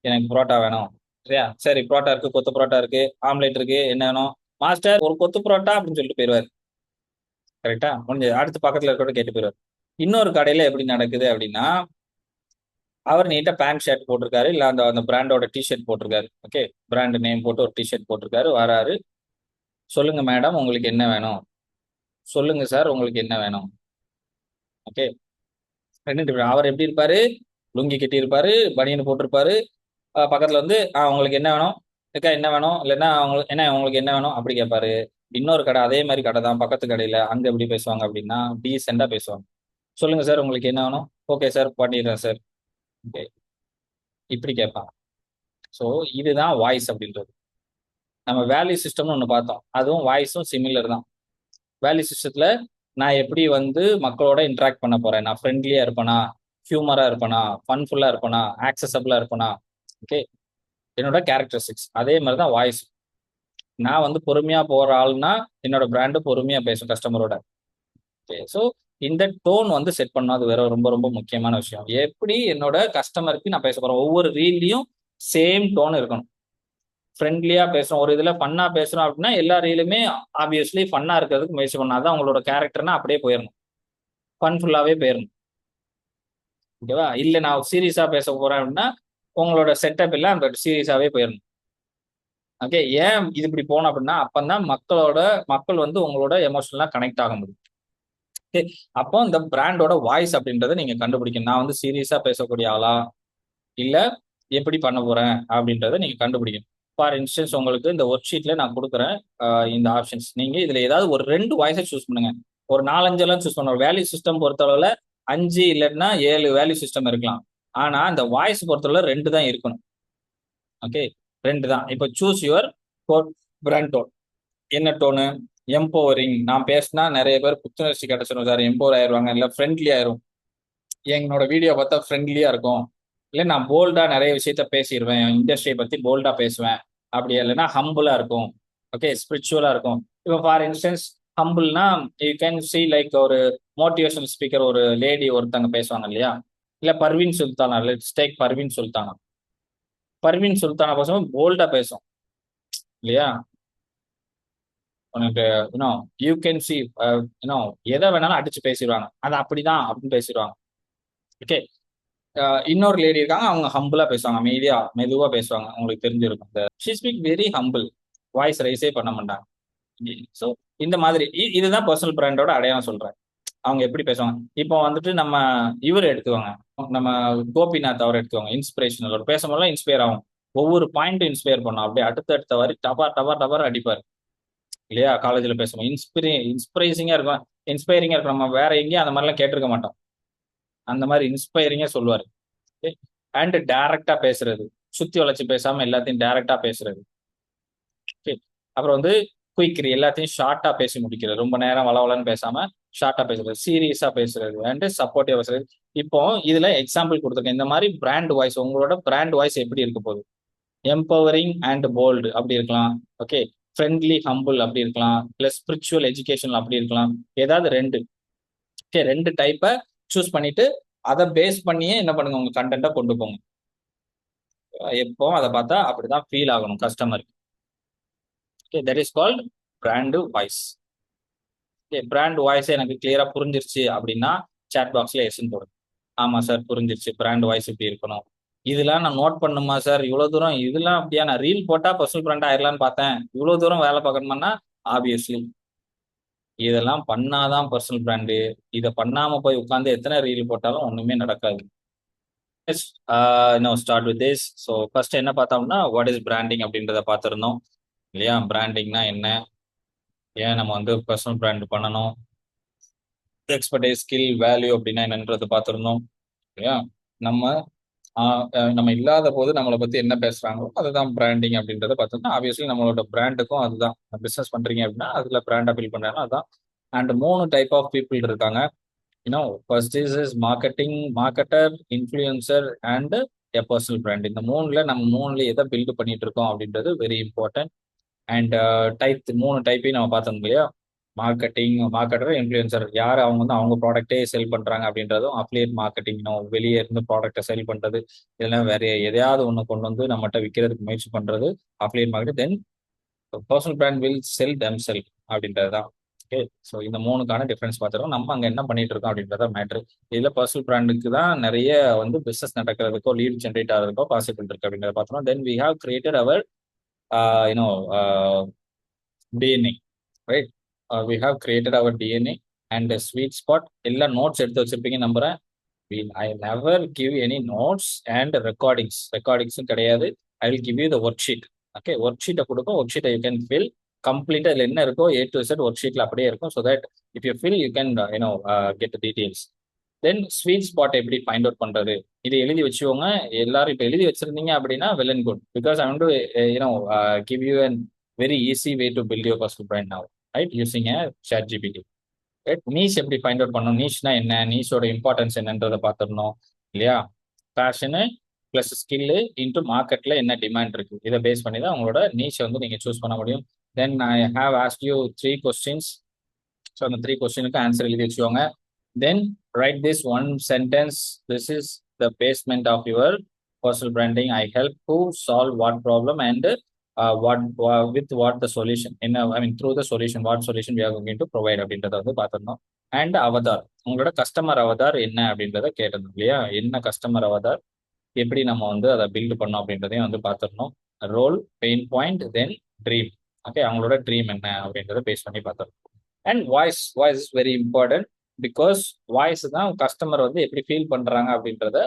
எனக்கு புரோட்டா வேணும். சரியா? சரி, புரோட்டா இருக்கு, கொத்து புரோட்டா இருக்கு, ஆம்லெட் இருக்கு, என்ன வேணும்? மாஸ்டர் ஒரு கொத்து புரோட்டா அப்படின்னு சொல்லிட்டு போயிருவாரு. கரெக்டா? முடிஞ்சது. அடுத்து பக்கத்துல இருக்கிறத கேட்டு போயிருவாரு. இன்னொரு கடையில எப்படி நடக்குது அப்படின்னா, அவர் நீட்டா பேண்ட் ஷர்ட் போட்டிருக்காரு, இல்ல அந்த அந்த பிராண்டோட டிஷர்ட் போட்டிருக்காரு. ஓகே, பிராண்ட் நேம் போட்டு ஒரு டிஷர்ட் போட்டிருக்காரு. வராரு. சொல்லுங்க மேடம், உங்களுக்கு என்ன வேணும்? சொல்லுங்க சார், உங்களுக்கு என்ன வேணும்? ஓகே, ரெண்டு different. அவர் எப்படி இருப்பாரு? லுங்கி கட்டி இருப்பாரு, பனியன் போட்டிருப்பாரு. பக்கத்துல வந்து உங்களுக்கு என்ன வேணும்? அக்கா என்ன வேணும்? இல்லைன்னா உங்களுக்கு என்ன வேணும் அப்படி கேட்பாரு. இன்னொரு கடை, அதே மாதிரி கடை தான், பக்கத்து கடையில. அங்க எப்படி பேசுவாங்க அப்படின்னா, டீசெண்டா பேசுவாங்க. சொல்லுங்க சார், உங்களுக்கு என்ன வேணும்? ஓகே சார், பண்ணிடுறேன் சார். ஓகே, இப்படி கேட்பாங்க. ஸோ இதுதான் வாய்ஸ் அப்படின்றது. நம்ம வேல்யூ சிஸ்டம்னு ஒன்று பார்த்தோம், அதுவும் வாய்ஸும் சிமிலர் தான். வேல்யூ சிஸ்டத்துல நான் எப்படி வந்து மக்களோட இன்ட்ராக்ட் பண்ண போறேன், நான் ஃப்ரெண்ட்லியா இருப்பேனா, ஹியூமரா இருப்பேனா, ஃபன்ஃபுல்லா இருப்பேனா, ஆக்சசபிளா இருப்பேனா. ஓகே, என்னோட கேரக்டரிஸ்டிக்ஸ் அதே மாதிரி தான் வாய்ஸ். நான் வந்து பொறுமையா போற ஆள்னா என்னோட பிராண்டு பொறுமையா பேசும் கஸ்டமரோட. ஓகே, ஸோ இந்த டோன் வந்து செட் பண்ணணும், அது வேற ரொம்ப ரொம்ப முக்கியமான விஷயம். எப்படி என்னோட கஸ்டமருக்கு நான் பேச போறேன், ஒவ்வொரு ரீல்லையும் சேம் டோன் இருக்கணும். ஃப்ரெண்ட்லியா பேசுறோம், ஒரு இதுல ஃபன்னா பேசுறோம் அப்படின்னா எல்லா ரீலுமே ஆப்வியஸ்லி ஃபன்னா இருக்கிறதுக்கு முயற்சி பண்ணணும். அதான் உங்களோட கேரக்டர்னா அப்படியே போயிடணும், ஃபன்ஃபுல்லாவே போயிடணும். ஓகேவா? இல்ல நான் சீரியஸா பேச போறேன் அப்படின்னா உங்களோட செட்டப் எல்லாம் அந்த சீரியஸாவே போயிடணும். ஓகே, ஏன் இது இப்படி போனோம் அப்படின்னா அப்பதான் மக்கள் வந்து உங்களோட எமோஷனலா கனெக்ட் ஆக முடியும். ஓகே, அப்போ இந்த பிராண்டோட வாய்ஸ் அப்படின்றத நீங்க கண்டுபிடிக்கணும். நான் வந்து சீரியஸா பேசக்கூடிய ஆளா, இல்ல எப்படி பண்ண போறேன் அப்படின்றத நீங்க கண்டுபிடிக்கணும். ஃபார் இன்ஸ்டன்ஸ் உங்களுக்கு இந்த ஒர்க் ஷீட்ல நான் கொடுக்குறேன் இந்த ஆப்ஷன்ஸ். நீங்க இதுல ஏதாவது ஒரு 2 வாய்ஸை சூஸ் பண்ணுங்க. ஒரு 4-5 எல்லாம் சூஸ் பண்ண. வேல்யூ சிஸ்டம் பொறுத்தளவுல 5 இல்லைன்னா 7 வேல்யூ சிஸ்டம் இருக்கலாம். ஆனா இந்த வாய்ஸ் பொறுத்தளவுல 2 தான் இருக்கணும். ஓகே, 2 தான். இப்போ சூஸ் யுவர் பிராண்ட் டோன். என்ன டோனு? எம்பவரிங். நான் பேசினா நிறைய பேர் புத்துணர்ச்சி கிடைச்சிடும் சார், எம்பவர் ஆயிருவாங்க, இல்ல ஃப்ரெண்ட்லி ஆயிரும், என்னோட வீடியோ பார்த்தா ஃப்ரெண்ட்லியா இருக்கும், இல்லை நான் போல்டா நிறைய விஷயத்த பேசிடுவேன், இண்டஸ்ட்ரியை பத்தி போல்டா பேசுவேன், அப்படி இல்லைன்னா ஹம்பிளா இருக்கும். ஓகே, ஸ்பிரிச்சுவலா இருக்கும். இப்போ ஃபார் இன்ஸ்டன்ஸ் ஹம்பிள்னா யூ கேன் சி லைக் ஒரு மோட்டிவேஷனல் ஸ்பீக்கர், ஒரு லேடி ஒருத்தங்க பேசுவாங்க இல்லையா, இல்ல பர்வீன் சுல்தானா, லெட்ஸ் டேக் பர்வீன் சுல்தானா. பர்வீன் சுல்தானா பேசும்போது போல்டா பேசும் இல்லையா. உனக்கு இன்னும் யூ கேன் சி இன்னும் எதை வேணாலும் அடிச்சு பேசிடுவாங்க, அது அப்படிதான் அப்படின்னு பேசிடுவாங்க. ஓகே, இன்னொரு லேடி இருக்காங்க, அவங்க ஹம்பிளா பேசுவாங்க, அமைதியா மெதுவா பேசுவாங்க, உங்களுக்கு தெரிஞ்சிருக்கும். She speak very humble, voice raise பண்ண மாட்டாங்க. ஸோ இந்த மாதிரி இதுதான் பர்சனல் பிராண்டோட அடையாளம் சொல்றேன். அவங்க எப்படி பேசுவாங்க. இப்போ வந்துட்டு நம்ம இவர் எடுத்துவாங்க, நம்ம கோபிநாத் அவர் எடுத்துவாங்க. இன்ஸ்பிரேஷனல் அவர் பேசும்போதெல்லாம் இன்ஸ்பயர் ஆகும், ஒவ்வொரு பாயிண்ட்டும் இன்ஸ்பயர் பண்ணும், அப்படியே அடுத்தடுத்த வரி டபார் டபார் டபார் அடிப்பார் இல்லையா. காலேஜ்ல பேசுவோம், இன்ஸ்பைரிங்கா இருக்கும், இன்ஸ்பைரிங்கா இருக்கும். நம்ம வேற எங்கேயும் அந்த மாதிரிலாம் கேட்டிருக்க மாட்டோம், அந்த மாதிரி இன்ஸ்பைரிங்கா சொல்லுவாரு. அண்ட் டைரக்டா பேசுறது, சுத்தி வளைச்சு பேசாம எல்லாத்தையும் டைரக்டா பேசுறது. ஓகே, அப்புறம் வந்து குயிக், எல்லாத்தையும் ஷார்ட்டா பேசி முடிக்கிறது, ரொம்ப நேரம் வளவலன்னு பேசாம ஷார்ட்டா பேசுறது, சீரியஸா பேசுறது, அண்ட் சப்போர்ட்டிவா பேசுறது. இப்போ இதுல எக்ஸாம்பிள் கொடுத்துருக்கேன். இந்த மாதிரி பிராண்ட் வாய்ஸ், உங்களோட பிராண்ட் வாய்ஸ் எப்படி இருக்க போகுது? எம்பவரிங் அண்ட் போல்டு அப்படி இருக்கலாம். ஓகே, ஃப்ரெண்ட்லி ஹம்பிள் அப்படி இருக்கலாம், பிளஸ் ஸ்பிரிச்சுவல் எஜுகேஷன் அப்படி இருக்கலாம். ஏதாவது 2. ஓகே, 2 டைப்பை சூஸ் பண்ணிட்டு அதை பேஸ் பண்ணியே என்ன பண்ணுங்க, உங்க கண்டென்ட்டை கொண்டு போங்க. எப்போ அதை பார்த்தா அப்படிதான் ஃபீல் ஆகணும் கஸ்டமருக்கு. Okay, that is called brand voice. Okay, brand voice எனக்கு கிளியரா புரிஞ்சிருச்சு அப்படின்னா சாட் பாக்ஸ்ல எஸ்ன்னு போடுங்க. ஆமா சார், புரிஞ்சிருச்சு, பிராண்ட் வாய்ஸ் இப்படி இருக்கணும். இதெல்லாம் நான் நோட் பண்ணுமா சார், இவ்வளவு தூரம் இதெல்லாம் அப்படியா, நான் ரீல் போட்டா பர்சனல் பிராண்ட் ஆயிடலான்னு பார்த்தேன், இவ்வளவு தூரம் வேலை பார்க்கணுமான்னா ஆப்வியஸ்லி இதெல்லாம் பண்ணாதான் பர்சனல் பிராண்டு. இதை பண்ணாம போய் உட்காந்து எத்தனை ரீல் போட்டாலும் ஒண்ணுமே நடக்காது. Start with this. So first என்ன பார்த்தோம்னா வாட் இஸ் பிராண்டிங் அப்படின்றத பார்த்துருந்தோம் இல்லையா. பிராண்டிங்னா என்ன, ஏன் நம்ம வந்து பர்சனல் பிராண்ட் பண்ணணும், எக்ஸ்பர்டைஸ், ஸ்கில், வேல்யூ அப்படின்னா என்னன்றது பார்த்துருந்தோம் இல்லையா. நம்ம நம்ம இல்லாத போது நம்மளை பத்தி என்ன பேசுறாங்களோ அதுதான் பிராண்டிங் அப்படின்றத பார்த்தோம்னா ஆப்வியஸ்லி நம்மளோட பிராண்டுக்கும் அதுதான். பிசினஸ் பண்றீங்க அப்படின்னா அதுல பிராண்டா பில் பண்றாங்க அதுதான். அண்ட் 3 டைப் ஆஃப் பீப்புள் இருக்காங்க. First is marketing, marketer, influencer and a personal brand. இந்த 3ல நம்ம 3ல எதை பில்டு பண்ணிட்டு இருக்கோம் அப்படின்றது வெரி இம்பார்ட்டன்ட். அண்ட் 3 டைப்பையும் நம்ம பார்த்தோம் இல்லையா. மார்க்கெட்டர், இன்ஃப்ளூயன்சர் யார் அவங்க வந்து அவங்க ப்ராடக்ட்டே செல் பண்றாங்க அப்படின்றதும் அஃபிலியேட் மார்க்கெட்டிங், வெளியே இருந்து ப்ராடக்ட்டை செல் பண்றது, இதெல்லாம் வேற எதையாவது ஒன்று கொண்டு வந்து நம்மகிட்ட விற்கிறதுக்கு முயற்சி பண்றது affiliate marketing. Then personal brand will sell them sell அப்படின்றது தான். ஓகே, ஸோ இந்த மூணுக்கான டிஃபரன்ஸ் பார்த்துருக்கோம். நம்ம அங்கே என்ன பண்ணிட்டு இருக்கோம் அப்படின்றத மேட்ரு. இதில் பர்சனல் பிராண்டுக்கு தான் நிறைய வந்து பிஸ்னஸ் நடக்கிறதுக்கோ லீட் ஜென்ரேட் ஆகிறதுக்கோ பாசிபிள் இருக்கு அப்படின்றத பார்த்தோம். Then we have created our you know DNA, right? We have created our DNA and a sweet spot. எல்லா நோட்ஸ் எடுத்து வச்சிருப்பீங்க நம்புறேன். I never give any notes and recordings கிடையாது. I will give you the worksheet. Okay, worksheet கொடுக்கும். worksheet you can fill complete. அதில் என்ன இருக்கோ A to Z worksheetல அப்படியே இருக்கும். So that if you fill you can get the details. Then sweet spot எப்படி find out பண்றது, இதை எழுதி வச்சுக்கோங்க. எல்லாரும் இப்போ எழுதி வச்சிருந்தீங்க அப்படின்னா well and good, because I want to give you an very easy way to build your personal brand now, right, using chat GPT. Right, niche எப்படி ஃபைண்ட் அவுட் பண்ணணும், நீஷ்னா என்ன, நீஷோட இம்பார்ட்டன்ஸ் என்னன்றதை பார்த்துடணும் இல்லையா. பேஷனு ப்ளஸ் ஸ்கில்லு இன்ட்டு மார்க்கெட்டில் என்ன demand இருக்கு, இதை பேஸ் பண்ணி தான் உங்களோட நீஷை வந்து நீங்கள் சூஸ் பண்ண முடியும். Then I have ask you 3 questions. So அந்த 3 questionக்கு ஆன்சர் எழுதி வச்சுக்கோங்க. Then write this one sentence. This is the basement of your personal branding. I help to solve what problem and with what the solution. Through the solution, what solution we are going to provide அப்படின்றத வந்து பார்த்துருந்தோம். And Avatar, உங்களோட customer Avatar என்ன அப்படின்றத கேட்டிருந்தோம் இல்லையா. என்ன customer Avatar, எப்படி நம்ம வந்து அதை பில்ட் பண்ணோம் அப்படின்றதையும் வந்து பார்த்துருந்தோம். ரோல், பெயின் பாயிண்ட், தென் ட்ரீம். ஓகே, அவங்களோட ட்ரீம் என்ன அப்படின்றத பேஸ் பண்ணி பார்த்துருந்தோம். And voice is very important, because voice தான் கஸ்டமர் வந்து எப்படி ஃபீல் பண்றாங்க அப்படின்றத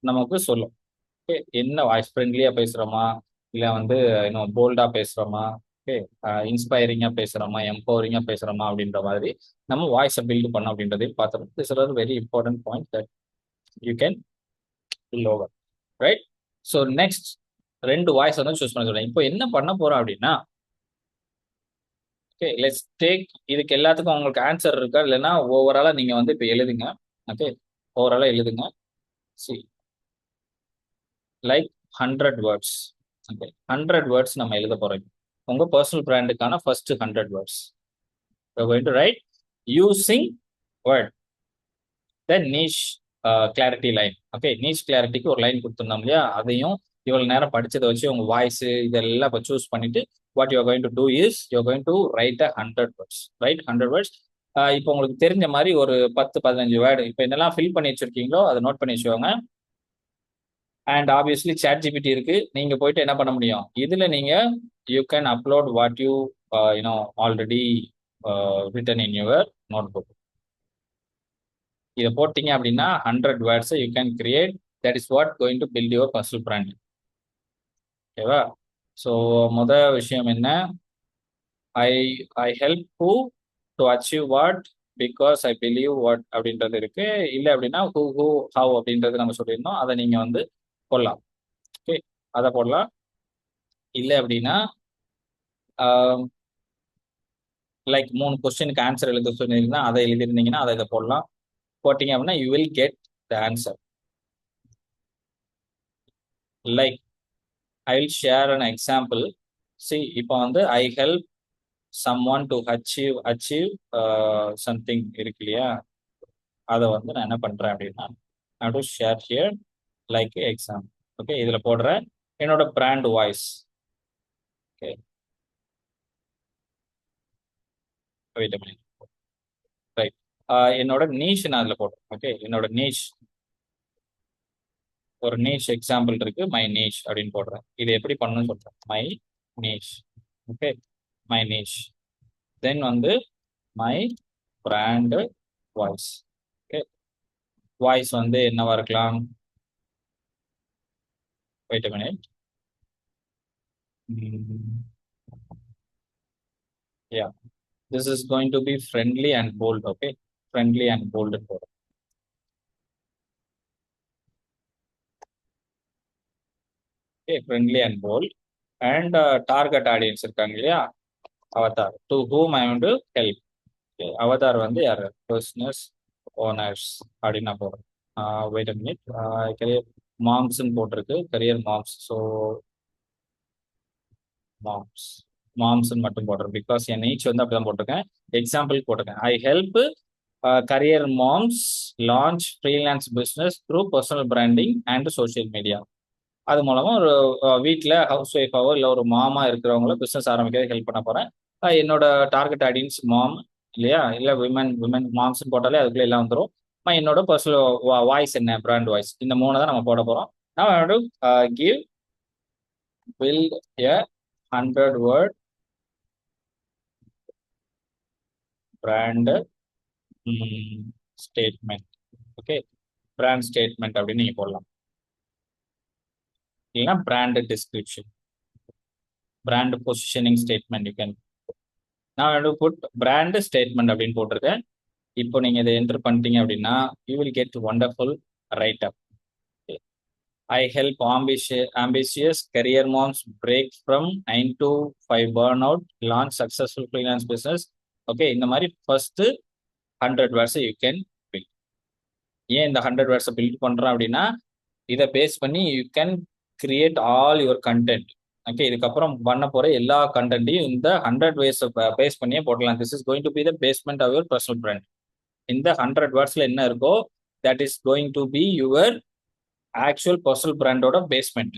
நமக்கு சொல்லும். ஓகே, என்ன வாய்ஸ், ஃப்ரெண்ட்லியா பேசுறோமா, இல்லை வந்து இன்னும் போல்டா பேசுறோமா, ஓகே, இன்ஸ்பைரிங்கா பேசுறோமா, எம்பவரிங்கா பேசுறோமா அப்படின்ற மாதிரி நம்ம வாய்ஸை பில்ட் பண்ணோம் அப்படின்றதையும் பார்த்துருக்கோம். This is very important point that you can bill over, right. So next 2 voice வந்து சூஸ் பண்ண சொல்றேன். இப்போ என்ன பண்ண போறோம் அப்படின்னா, ஓகே, லெட்ஸ் டேக், இதுக்கு எல்லாத்துக்கும் உங்களுக்கு ஆன்சர் இருக்கா இல்லைன்னா ஓவராலா நீங்க வந்து இப்போ எழுதுங்க. ஓகே, ஓவராலா எழுதுங்க. See like 100 words. Okay, 100 words நம்ம எழுத போறோம். உங்க பர்சனல் பிராண்டுக்கான first 100 words going to write using word then niche clarity line. Okay, niche கிளாரிட்டிக்கு ஒரு லைன் கொடுத்துருந்தோம் இல்லையா, அதையும் இவ்வளவு நேரம் படிச்சதை வச்சு உங்க வாய்ஸ் இதெல்லாம் இப்போ சூஸ் பண்ணிட்டு what you are going to do is you are going to write 100 words, right? 100 words. இப்போ உங்களுக்கு தெரிஞ்ச மாதிரி ஒரு 10-15 வேர்டு இப்போ என்னெல்லாம் ஃபில் பண்ணி வச்சிருக்கீங்களோ அதை நோட் பண்ணி வச்சுக்கோங்க. அண்ட் ஆப்வியஸ்லி சாட் ஜிபிடி இருக்கு, நீங்க போயிட்டு என்ன பண்ண முடியும், இதுல நீங்க you can upload what you already written in your note book. இதை போட்டீங்க அப்படின்னா 100 words you can create. That is what going to build your personal brand. ஓகேவா. ஸோ முதல் விஷயம் என்ன, I help to achieve what because I believe what அப்படின்றது இருக்கு. இல்லை அப்படின்னா ஹூ ஹவ் அப்படின்றது நம்ம சொல்லியிருந்தோம், அதை நீங்க வந்து போடலாம். ஓகே, அதை போடலாம். இல்லை அப்படின்னா லைக் 3 கொஸ்டினுக்கு ஆன்சர் எழுத சொன்னீங்கன்னா அதை எழுதிருந்தீங்கன்னா அதை இதை போடலாம். போட்டீங்க அப்படின்னா you will get the answer. Like I will share an example. C இப்போ வந்து I help someone to achieve something இருக்கு இல்லையா, அதை வந்து நான் என்ன பண்றேன் அப்படின்னா I have to share here like example. Okay, இதுல போடுறேன் என்னோட brand voice. Okay, wait a minute. Right, என்னோட நீஷ் நான் அதுல போடுறேன். ஓகே, என்னோட நீஷ், ஒரு நீஷ் எக்ஸாம்பிள் இருக்கு, மை நீஷ் அப்படின்னு போடுறேன். இது எப்படி பண்ணணும்னு சொல்றேன், my niche. Okay, my niche. Then வந்து my brand voice. Okay, voice வந்து என்னவா இருக்கலாம், wait a minute. Yeah, this is going to be friendly and bold. Okay, friendly and bold. Okay, friendly and bold. And target audience இருக்காங்க இல்லையா, avatar, to whom I want to help. Okay, avatar வந்து யாரு, business owners அப்படின்னு நான் போடுறேன். Wait a minute. Career மாம்ஸ்ன்னு போட்டிருக்கு, career moms. So moms. மாம்ஸ்ன்னு மட்டும் போடுறேன் பிகாஸ் என் நீச் வந்து அப்படிதான் போட்டிருக்கேன். எக்ஸாம்பிள் போட்டிருக்கேன். I help career moms launch freelance business through personal branding and social media. அது மூலமா ஒரு வீட்டில் ஹவுஸ் ஒய்ஃபாவோ இல்லை ஒரு மாமா இருக்கிறவங்கள பிஸ்னஸ் ஆரம்பிக்கிறது ஹெல்ப் பண்ண போறேன். என்னோட டார்கெட் ஆடியன்ஸ் மாம் இல்லையா, இல்லை விமன் விமன் மாம்ஸ்ன்னு போட்டாலே அதுக்குள்ள எல்லாம் வந்துடும். என்னோட பர்சனல் வாய்ஸ் என்ன, பிராண்ட் வாய்ஸ், இந்த 3 தான் நம்ம போட போறோம். நான் give build a 100-word brand statement. Okay, brand statement அப்படின்னு நீங்க போடலாம். இல்லைன்னா brand description, brand positioning statement you can. நான் வந்து புட் பிராண்ட் ஸ்டேட்மெண்ட் அப்படின்னு போட்டிருக்கேன். இப்போ நீங்க இதை என்டர் பண்ணிட்டீங்க அப்படின்னா you will get wonderful right up. I help ambitious career moms break from 9 to 5 burnout, launch successful freelance business. Okay, இந்த மாதிரி first 100 words you can build. ஏன் இந்த 100 வேர்ட்ஸை பில்ட் பண்றோம் அப்படின்னா இதை பேஸ் பண்ணி you can create all your content. Okay, இதுக்கப்புறம் பண்ண போற எல்லா கண்டென்ட்டையும் இந்த 100 வேர்ட்ஸ் பேஸ் பண்ணியே போடலாம். This is going to be the basement of your personal brand. இந்த 100 வேர்ட்ஸ்ல என்ன இருக்கோ that is going to be your actual personal பிராண்டோட basement.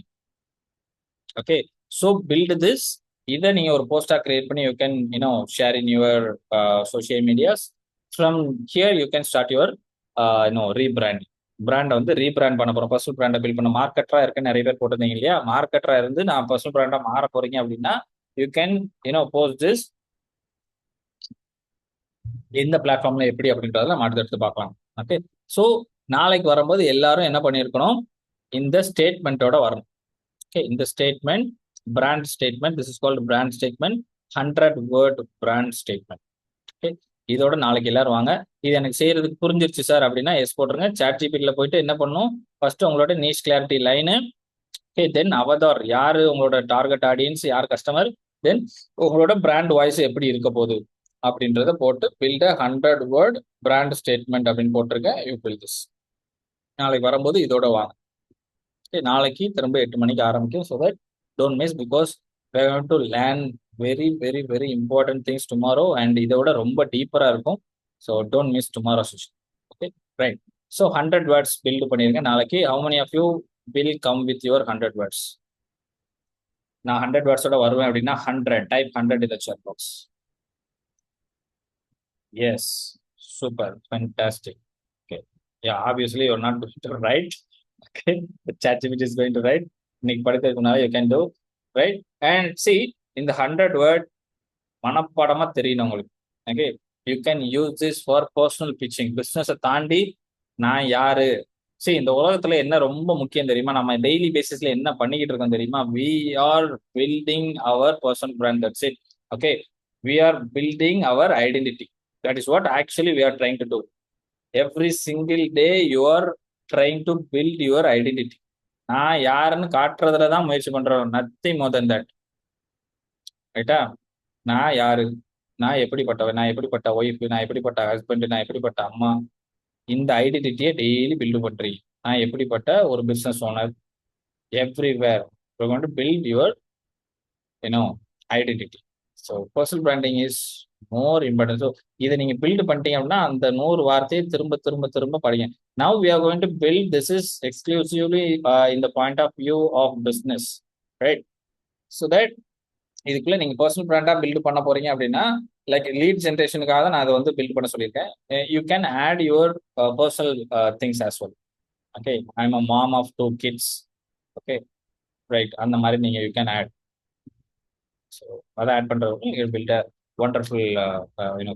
Okay, so build this. இதை நீங்க ஒரு போஸ்டா கிரியேட் பண்ணி you can share in your social medias. From here you can start your rebranding. பிராண்டை வந்து ரீபிராண்ட் பண்ண போறோம். பர்சனல் பிராண்டை பில்ட் பண்ண மார்க்கெட்டரா இருக்கு நிறைய பேர் போட்டிருந்தீங்க இல்லையா, மார்க்கெட்டரா இருந்து நான் பர்சனல் பிராண்டா மாற போறீங்க அப்படின்னா யூ கேன் போஸ்ட் திஸ் எந்த பிளாட்ஃபார்ம்ல எப்படி அப்படின்றத நம்ம அடுத்து எடுத்து பார்க்கலாம். ஓகே, ஸோ நாளைக்கு வரும்போது எல்லாரும் என்ன பண்ணியிருக்கணும், இந்த ஸ்டேட்மெண்ட்டோட வரணும். ஓகே, இந்த statement brand statement, this is called brand statement, 100-word brand statement. Okay, இதோட நாளைக்கு எல்லாரும் வாங்க. இது எனக்கு செய்யறதுக்கு புரிஞ்சிருச்சு சார் அப்படின்னா எஸ் போட்டுருங்க. ChatGPT போயிட்டு என்ன பண்ணும், ஃபர்ஸ்ட் உங்களோட நீஷ் கிளாரிட்டி லைனு, ஓகே, தென் அவதார் யாரு உங்களோட டார்கெட் ஆடியன்ஸ், யார் கஸ்டமர், தென் உங்களோட பிராண்ட் வாய்ஸ் எப்படி இருக்க போகுது அப்படின்றத போட்டு பில்ட் 100-word பிராண்ட் ஸ்டேட்மெண்ட் அப்படின்னு போட்டிருக்கேன். You build this. நாளைக்கு வரும்போது இதோட வாங்க. ஓகே, நாளைக்கு திரும்ப 8 மணிக்கு ஆரம்பிக்கும். So that don't miss because we have to learn very very very important things tomorrow and இதோட ரொம்ப டீப்பரா இருக்கும். So don't miss tomorrow session. Okay, right. So 100 words build பண்ணிருங்க நாளைக்கு. how many of you will come with your 100 words? நான் 100 வேர்ட்ஸோட வருவேன் அப்படின்னா 100 type 100 in the chat box. Yes, super, fantastic. Okay, yeah, obviously you're not going to write. Okay, the ChatGPT is going to write. இன்னைக்கு படிக்கிறதுக்குனால you can do, right? And see, in the 100-word மனப்பாடமா தெரியணும் உங்களுக்கு. Okay, you can use this for personal pitching. பிஸ்னஸை தாண்டி நான் யாரு, சரி இந்த உலகத்துல என்ன ரொம்ப முக்கியம் தெரியுமா, நம்ம டெய்லி பேசிஸ்ல என்ன பண்ணிக்கிட்டு இருக்கோம் தெரியுமா, we are building our personal brand. That's it. Okay, we are building our identity. That is what actually we are trying to do. Every single day you are trying to build your identity. நான் யாருன்னு காட்டுறதுல தான் முயற்சி பண்றோம். Nothing more then that. ரைட்டா? நான் யாரு, நான் எப்படிப்பட்டவன், நான் எப்படிப்பட்ட ஒய்ஃப், நான் எப்படிப்பட்ட ஹஸ்பண்ட், நான் எப்படிப்பட்ட அம்மா, இந்த ஐடென்டிட்டியை டெய்லி பில்டு பண்றீங்க. நான் எப்படிப்பட்ட ஒரு business owner, everywhere you want to build your identity. So personal branding is more important. So இதை நீங்க பில்டு பண்ணிட்டீங்க அப்படின்னா அந்த 100 வார்த்தையை திரும்ப திரும்ப திரும்ப படிங்க. Now we are going to build this is exclusively in the point of view of business, right? So that இதுக்குள்ள நீங்க பர்சனல் பிராண்டா பில்டு பண்ண போறீங்க அப்படின்னா லைக் லீட் ஜென்ரேஷனுக்காக நான் அதை வந்து பில்ட் பண்ண சொல்லியிருக்கேன். You can add your personal things as well. Okay, I am a mom of 2 kids. Okay, right, அந்த மாதிரி நீங்க யூ கேன் ஆட். ஸோ அதை ஆட் பண்றதுக்கு நீங்கள் பில்ட் ஒண்டர்ஃபுல்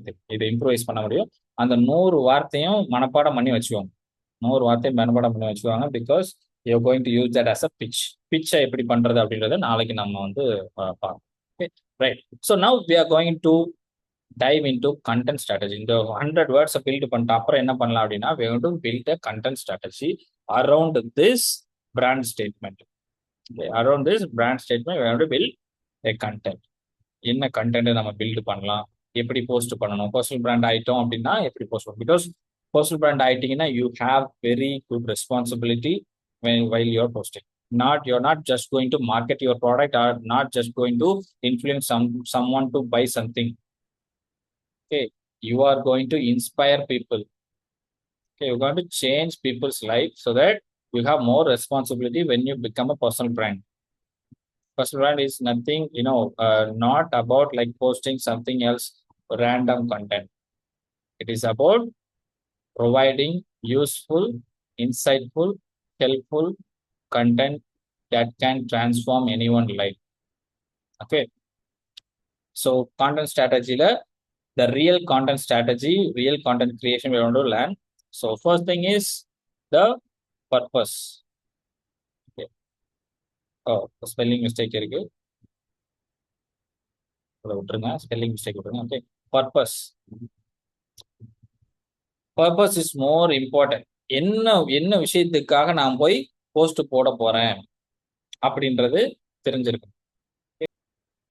திங். இதை இம்ப்ரூவைஸ் பண்ண முடியும். அந்த 100 வார்த்தையும் மனப்பாடம் பண்ணி வச்சுக்கோங்க. 100 வார்த்தையும் மனப்பாடம் பண்ணி வச்சுக்கோங்க. Because you going to use that as a pitch. பிச்சை எப்படி பண்றது அப்படின்றத நாளைக்கு நம்ம வந்து பார்க்கலாம். Okay, right. So now we are going to dive into content strategy. இந்த 100 words build பண்ணிட்ட அப்புறம் என்ன பண்ணலாம் அப்படின்னா we are going to build a content strategy around this brand statement. Okay, around this brand statement we are going to build a content. என்ன content நம்ம build பண்ணலாம், எப்படி போஸ்ட் பண்ணணும், பர்சனல் பிராண்ட் ஆயிட்டோம் அப்படின்னா எப்படி போஸ்ட் பண்ணணும். பிகாஸ் பர்சனல் பிராண்ட் ஆயிட்டீங்கன்னா you have very good responsibility while you are posting. You're not just going to market your product, or not just going to influence someone to buy something. Okay, you are going to inspire people. Okay, you're going to change people's life, so that you have more responsibility when you become a personal brand. Personal brand is nothing, not about like posting something else, random content. It is about providing useful, insightful, helpful content that can transform anyone's life. Okay, so content strategy, the real content strategy, real content creation we want to learn. So first thing is the purpose. Okay. Oh, spelling mistake இருக்கு, அதை விட்டுருங்க, spelling mistake விட்டுருங்க. Okay, purpose. Purpose is more important. என்ன என்ன விஷயத்துக்காக நான் போய் post போட போறேன் அப்படின்றது தெரிஞ்சிருக்கும்.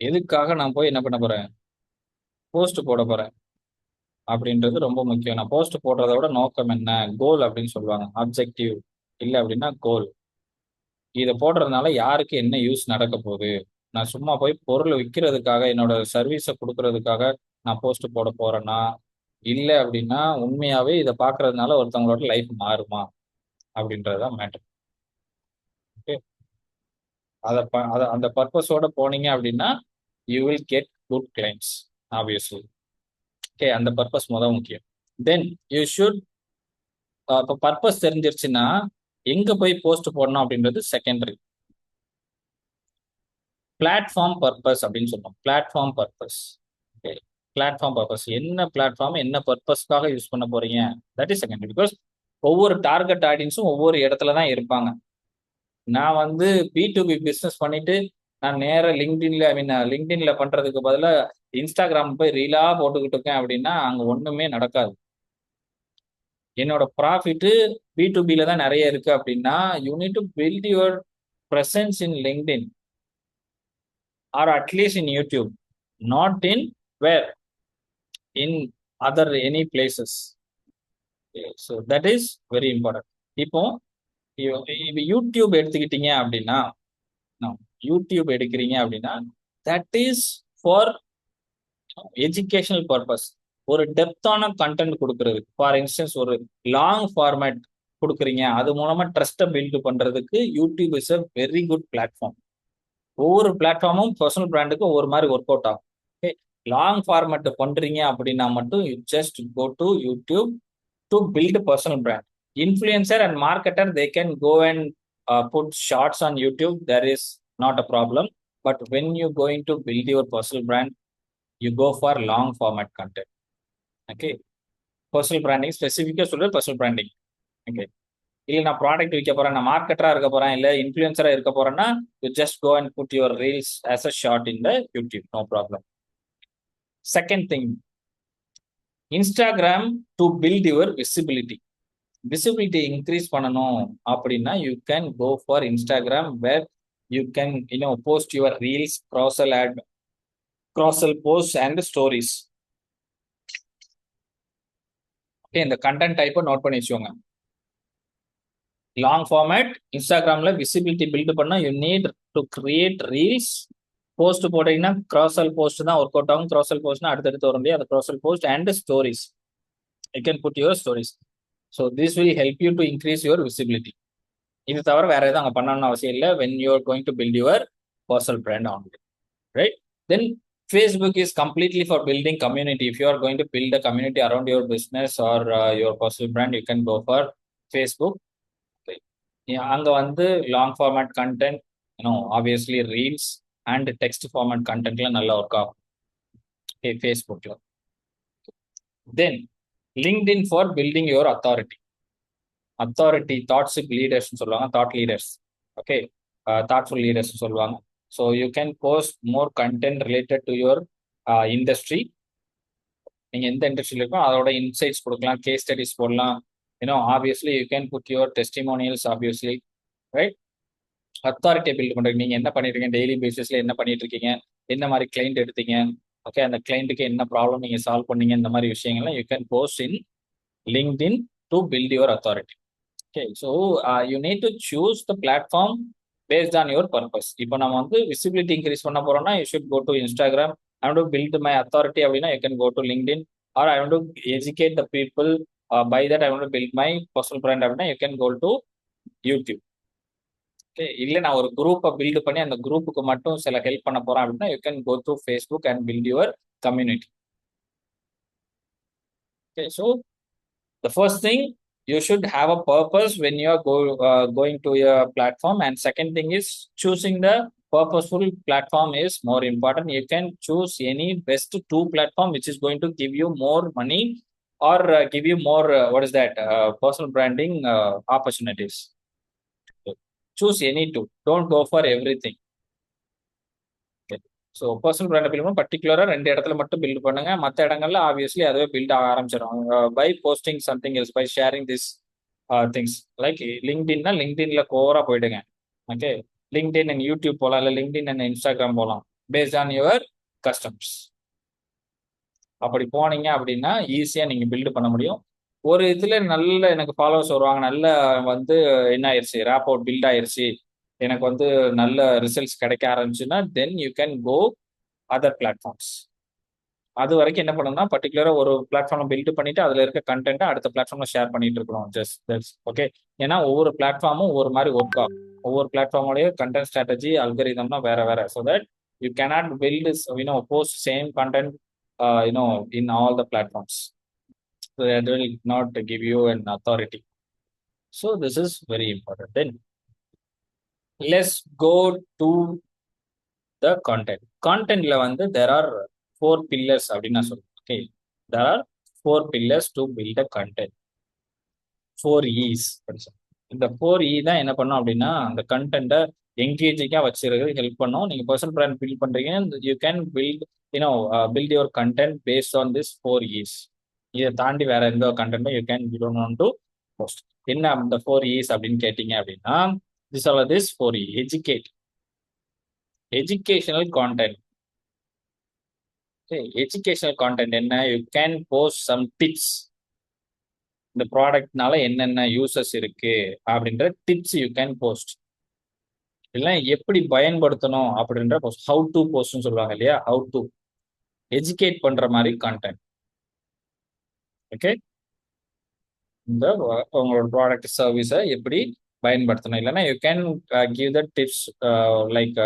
எதுக்காக நான் போய் என்ன பண்ண போறேன், போஸ்ட் போட போறேன் அப்படின்றது ரொம்ப முக்கியம். நான் போஸ்ட் போடுறத விட நோக்கம் என்ன, கோல் அப்படின்னு சொல்லுவாங்க. ஆப்ஜெக்டிவ் இல்லை அப்படின்னா கோல். இதை போடுறதுனால யாருக்கு என்ன யூஸ் நடக்க போகுது, நான் சும்மா போய் பொருள் விற்கிறதுக்காக, என்னோட சர்வீஸை கொடுக்கறதுக்காக நான் போஸ்ட் போட போறேன்னா, இல்லை அப்படின்னா உண்மையாவே இதை பார்க்கறதுனால ஒருத்தவங்களோட லைஃப் மாறுமா அப்படின்றதுதான் மேட்டர். ஓகே, அந்த பர்பஸோட போனீங்க அப்படின்னா you will get good clients obviously. Okay, அந்த பர்பஸ் முக்கியம். தென் யூ ஷுட், இப்போ பர்பஸ் தெரிஞ்சிருச்சுன்னா எங்க போய் போஸ்ட் போடணும் அப்படின்றது செகண்டரி. பிளாட்ஃபார்ம் பர்பஸ் அப்படின்னு சொல்லுவோம். Platform purpose. Okay, platform purpose என்ன, பிளாட்ஃபார்ம் என்ன பர்பஸ்க்காக யூஸ் பண்ண போறீங்க, தட் இஸ் செகண்டரி. பிகாஸ் ஒவ்வொரு டார்கெட் ஆடியன்ஸும் ஒவ்வொரு இடத்துல தான் இருப்பாங்க. நான் வந்து B2B பிஸ்னஸ் பண்ணிட்டு நான் நேர லிங்க்டின்ல பண்றதுக்கு பதிலாக இன்ஸ்டாகிராம் போய் ரீலா போட்டுக்கிட்டு இருக்கேன் அப்படின்னா அங்க ஒண்ணுமே நடக்காது. என்னோட ப்ராஃபிட்டு B2Bல தான் நிறைய இருக்கு அப்படின்னா you need to build your presence in LinkedIn or at least in YouTube, not in where, in other any places. So that is very important. இப்போ யூடியூப் எடுத்துக்கிட்டீங்க அப்படின்னா, யூடியூப் எடுக்கிறீங்க அப்படின்னா that is for educational purpose. ஒரு டெப்தான content கொடுக்கறது. For instance ஒரு long format கொடுக்குறீங்க, அது மூலமா ட்ரஸ்ட்டை பில்ட் பண்றதுக்கு YouTube is a very good platform. ஒவ்வொரு பிளாட்ஃபார்மும் பர்சனல் பிராண்டுக்கு ஒவ்வொரு மாதிரி ஒர்க் அவுட் ஆகும். ஓகே, லாங் ஃபார்மேட் பண்றீங்க அப்படின்னா மட்டும் you just go to YouTube to build personal brand. Influencer and marketer, they can go and put shots on YouTube. There is not a problem. But when you're going to build your personal brand, you go for long format content. Okay, personal branding specifically சொல்ற personal branding. Okay, இல்லை நான் product விற்க போறேன், நான் மார்க்கெட்டரா இருக்க போறேன், இல்லை இன்ஃப்ளூயன்சரா இருக்க போறேன்னா you just go and put your reels as a short in the YouTube, no problem. Second thing, Instagram to build your visibility. Visibility increase பண்ணணும் அப்படின்னா you can go for Instagram, where you can post your reels, carousel post and stories. Okay, இந்த content டைப்பை note பண்ணி வச்சுக்கோங்க. Long format இன்ஸ்டாகிராம்ல visibility build பண்ணா you need to create reels. Post போட்டீங்கன்னா carousel post தான் ஒர்க் அவுட் ஆகும். Carousel போஸ்ட்னா அடுத்தடுத்து வர முடியாது. அந்த carousel post and stories, you can put your stories. So this will help you to increase your visibility. இது தவிர வேற எதுவும் அங்கே பண்ணணும்னு அவசியம் இல்லை. When you are going to build your personal brand online, right? Then Facebook is completely for building community. If you are going to build a community around your business or your personal brand, you can go for Facebook. அங்கே வந்து long format content, obviously reels and text format கண்டென்ட்லாம் நல்லா work ஆகும் ஃபேஸ்புக்ல. Then LinkedIn for building your authority. தாட்ஸுக்கு leaders சொல்லுவாங்க, thought leaders. Okay, thoughtful leaders சொல்லுவாங்க. So you can post more content related to your industry. நீங்கள் எந்த இண்டஸ்ட்ரியில் இருக்கோ அதோட இன்சைட்ஸ் கொடுக்கலாம், கேஸ் ஸ்டடிஸ் போடலாம். Obviously you can put your testimonials, obviously, right? அத்தாரிட்டியை பில்ட் பண்ணுறீங்க. நீங்கள் என்ன பண்ணிட்டு இருக்கீங்க, டெய்லி பேசிஸில் என்ன பண்ணிட்டு இருக்கீங்க, என்ன மாதிரி கிளைண்ட் எடுத்தீங்க, ஓகே, அந்த கிளைண்ட்டுக்கு என்ன ப்ராப்ளம் நீங்கள் சால்வ் பண்ணீங்க, இந்த மாதிரி விஷயங்கள்லாம் you can post in LinkedIn to build your authority. Okay, so you need to choose the platform based on your purpose. இப்போ நம்ம வந்து விசிபிலிட்டி இன்க்ரீஸ் பண்ண போறோம்னா you should go to Instagram. I want to build my authority அப்படின்னா you can go to LinkedIn. Or I want to educate the people by that I want to build my personal brand அப்படின்னா you can go to YouTube. Okay, இல்லை நான் ஒரு குரூப்பை build பண்ணி அந்த குரூப்புக்கு மட்டும் சில ஹெல்ப் பண்ண போறேன் அப்படின்னா you can go to Facebook and build your community. Okay, so the first thing, you should have a purpose when you are going to your platform, and second thing is choosing the purposeful platform is more important. You can choose any best two platform which is going to give you more money or give you more what is that personal branding opportunities. Choose any two, don't go for everything. So personal பிராண்டை build பண்ண பர்டிகுலராக 2 இடத்துல மட்டும் build பண்ணுங்க. மற்ற இடங்கள்ல obviously அதுவே build ஆக ஆரம்பிச்சிடும் by posting something else, by sharing this things. Like லிங்க்டின்னா லிங்க்டின்ல கோரா போயிடுங்க. ஓகே, லிங்க்டின் அண்ட் யூடியூப் போகலாம், இல்லை லிங்க்டின் அண்ட் இன்ஸ்டாகிராம் போகலாம் பேஸ்ட் ஆன் யுவர் கஸ்டமர்ஸ். அப்படி போனீங்க அப்படின்னா ஈஸியாக நீங்கள் பில்டு பண்ண முடியும். ஒரு இதில் நல்ல எனக்கு ஃபாலோவர்ஸ் வருவாங்க, நல்ல வந்து என்ன ஆயிடுச்சு, ரேப் அவுட் பில்ட் ஆயிடுச்சு, எனக்கு வந்து நல்ல ரிசல்ட்ஸ் கிடைக்க ஆரம்பிச்சுன்னா then you can go other platforms. அது வரைக்கும் என்ன பண்ணணும்னா பர்டிகுலராக ஒரு பிளாட்ஃபார்ம் பில்ட் பண்ணிட்டு அதில் இருக்க கண்டென்ட்டை அடுத்த பிளாட்ஃபார்ம்ல ஷேர் பண்ணிட்டு இருக்கணும். Just that's okay. ஏன்னா ஒவ்வொரு பிளாட்ஃபார்மும் ஒவ்வொரு மாதிரி ஒர்க் ஆகும். ஒவ்வொரு பிளாட்ஃபார்மோடைய கண்டென்ட் ஸ்ட்ராட்டஜி அல்கரிதம்னா வேற வேற. So that you cannot build post same content in all the platforms. So that will not give you an authority. So this is very important. Then let's go to the content. Contentல வந்து there are 4 pillars அப்படின்னு நான் சொல்றேன். Okay, there are 4 pillars to build a content. 4 E's. இந்த 4 E தான் என்ன பண்ணும் அப்படின்னா அந்த கண்டென்ட்டை என்கேஜிங்காக வச்சிருக்கிறது ஹெல்ப் பண்ணும். நீங்கள் பர்சனல் பிராண்ட் பில்ட் பண்ணுறீங்க, you can build build your content based on this 4 E's. இதை தாண்டி வேற எந்த கண்டென்ட்டும் you can build on to post. என்ன அந்த 4 E's அப்படின்னு கேட்டீங்க அப்படின்னா this all this 4 E. Educate, educational content. Educational content என்ன, you can post some tips. இந்த ப்ராடக்ட்னால என்னென்ன யூசஸ் இருக்கு அப்படின்ற டிப்ஸ் யூ கேன் போஸ்ட். இல்லை எப்படி பயன்படுத்தணும் அப்படின்ற போஸ்ட், ஹவு டு போஸ்ட்னு சொல்லுவாங்க இல்லையா, ஹவு டு எஜுகேட் பண்ற மாதிரி கான்டென்ட். ஓகே, இந்த உங்களோட ப்ராடக்ட் சர்வீஸை எப்படி பயன்படுத்தணும். இல்லைன்னா you can give the tips like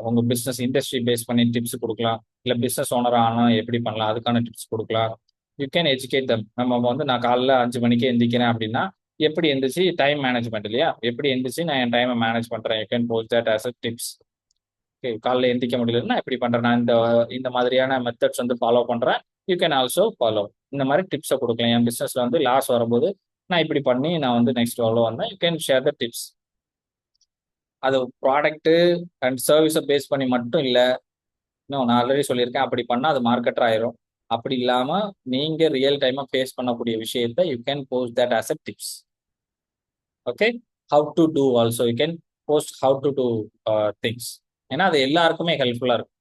உங்க பிஸ்னஸ் இண்டஸ்ட்ரி பேஸ் பண்ணி டிப்ஸ் கொடுக்கலாம், இல்லை பிஸ்னஸ் ஓனர் ஆனால் எப்படி பண்ணலாம் அதுக்கான டிப்ஸ் கொடுக்கலாம். யூ கேன் எஜுகேட் தம். நம்ம வந்து நான் காலைல 5 மணிக்கு எந்திக்கிறேன் அப்படின்னா எப்படி எந்திரிச்சு டைம் மேனேஜ்மெண்ட் இல்லையா, எப்படி எந்திரிச்சு நான் என் டைமை மேனேஜ் பண்றேன், you can post that as a tips. Okay, காலைல எந்திக்க முடியலன்னா எப்படி பண்றேன், நான் இந்த மாதிரியான மெத்தட்ஸ் வந்து ஃபாலோ பண்றேன், யூ கேன் ஆல்சோ ஃபாலோ. இந்த மாதிரி டிப்ஸை கொடுக்கலாம். என் பிஸ்னஸ்ல வந்து லாஸ் வரும்போது நான் இப்படி பண்ணி நான் வந்து நெக்ஸ்ட் எவ்வளோ வந்தேன், you can share the tips. அது ப்ராடக்ட்டு அண்ட் சர்வீஸை பேஸ் பண்ணி மட்டும் இல்லை, இன்னும் நான் ஆல்ரெடி சொல்லியிருக்கேன், அப்படி பண்ணால் அது மார்க்கெட்டர் ஆயிரும். அப்படி இல்லாமல் நீங்கள் ரியல் டைமாக ஃபேஸ் பண்ணக்கூடிய விஷயத்தை you can post that as a tips. Okay, how to do also you can post how to do things. ஏன்னா அது எல்லாருக்குமே ஹெல்ப்ஃபுல்லாக இருக்கும்.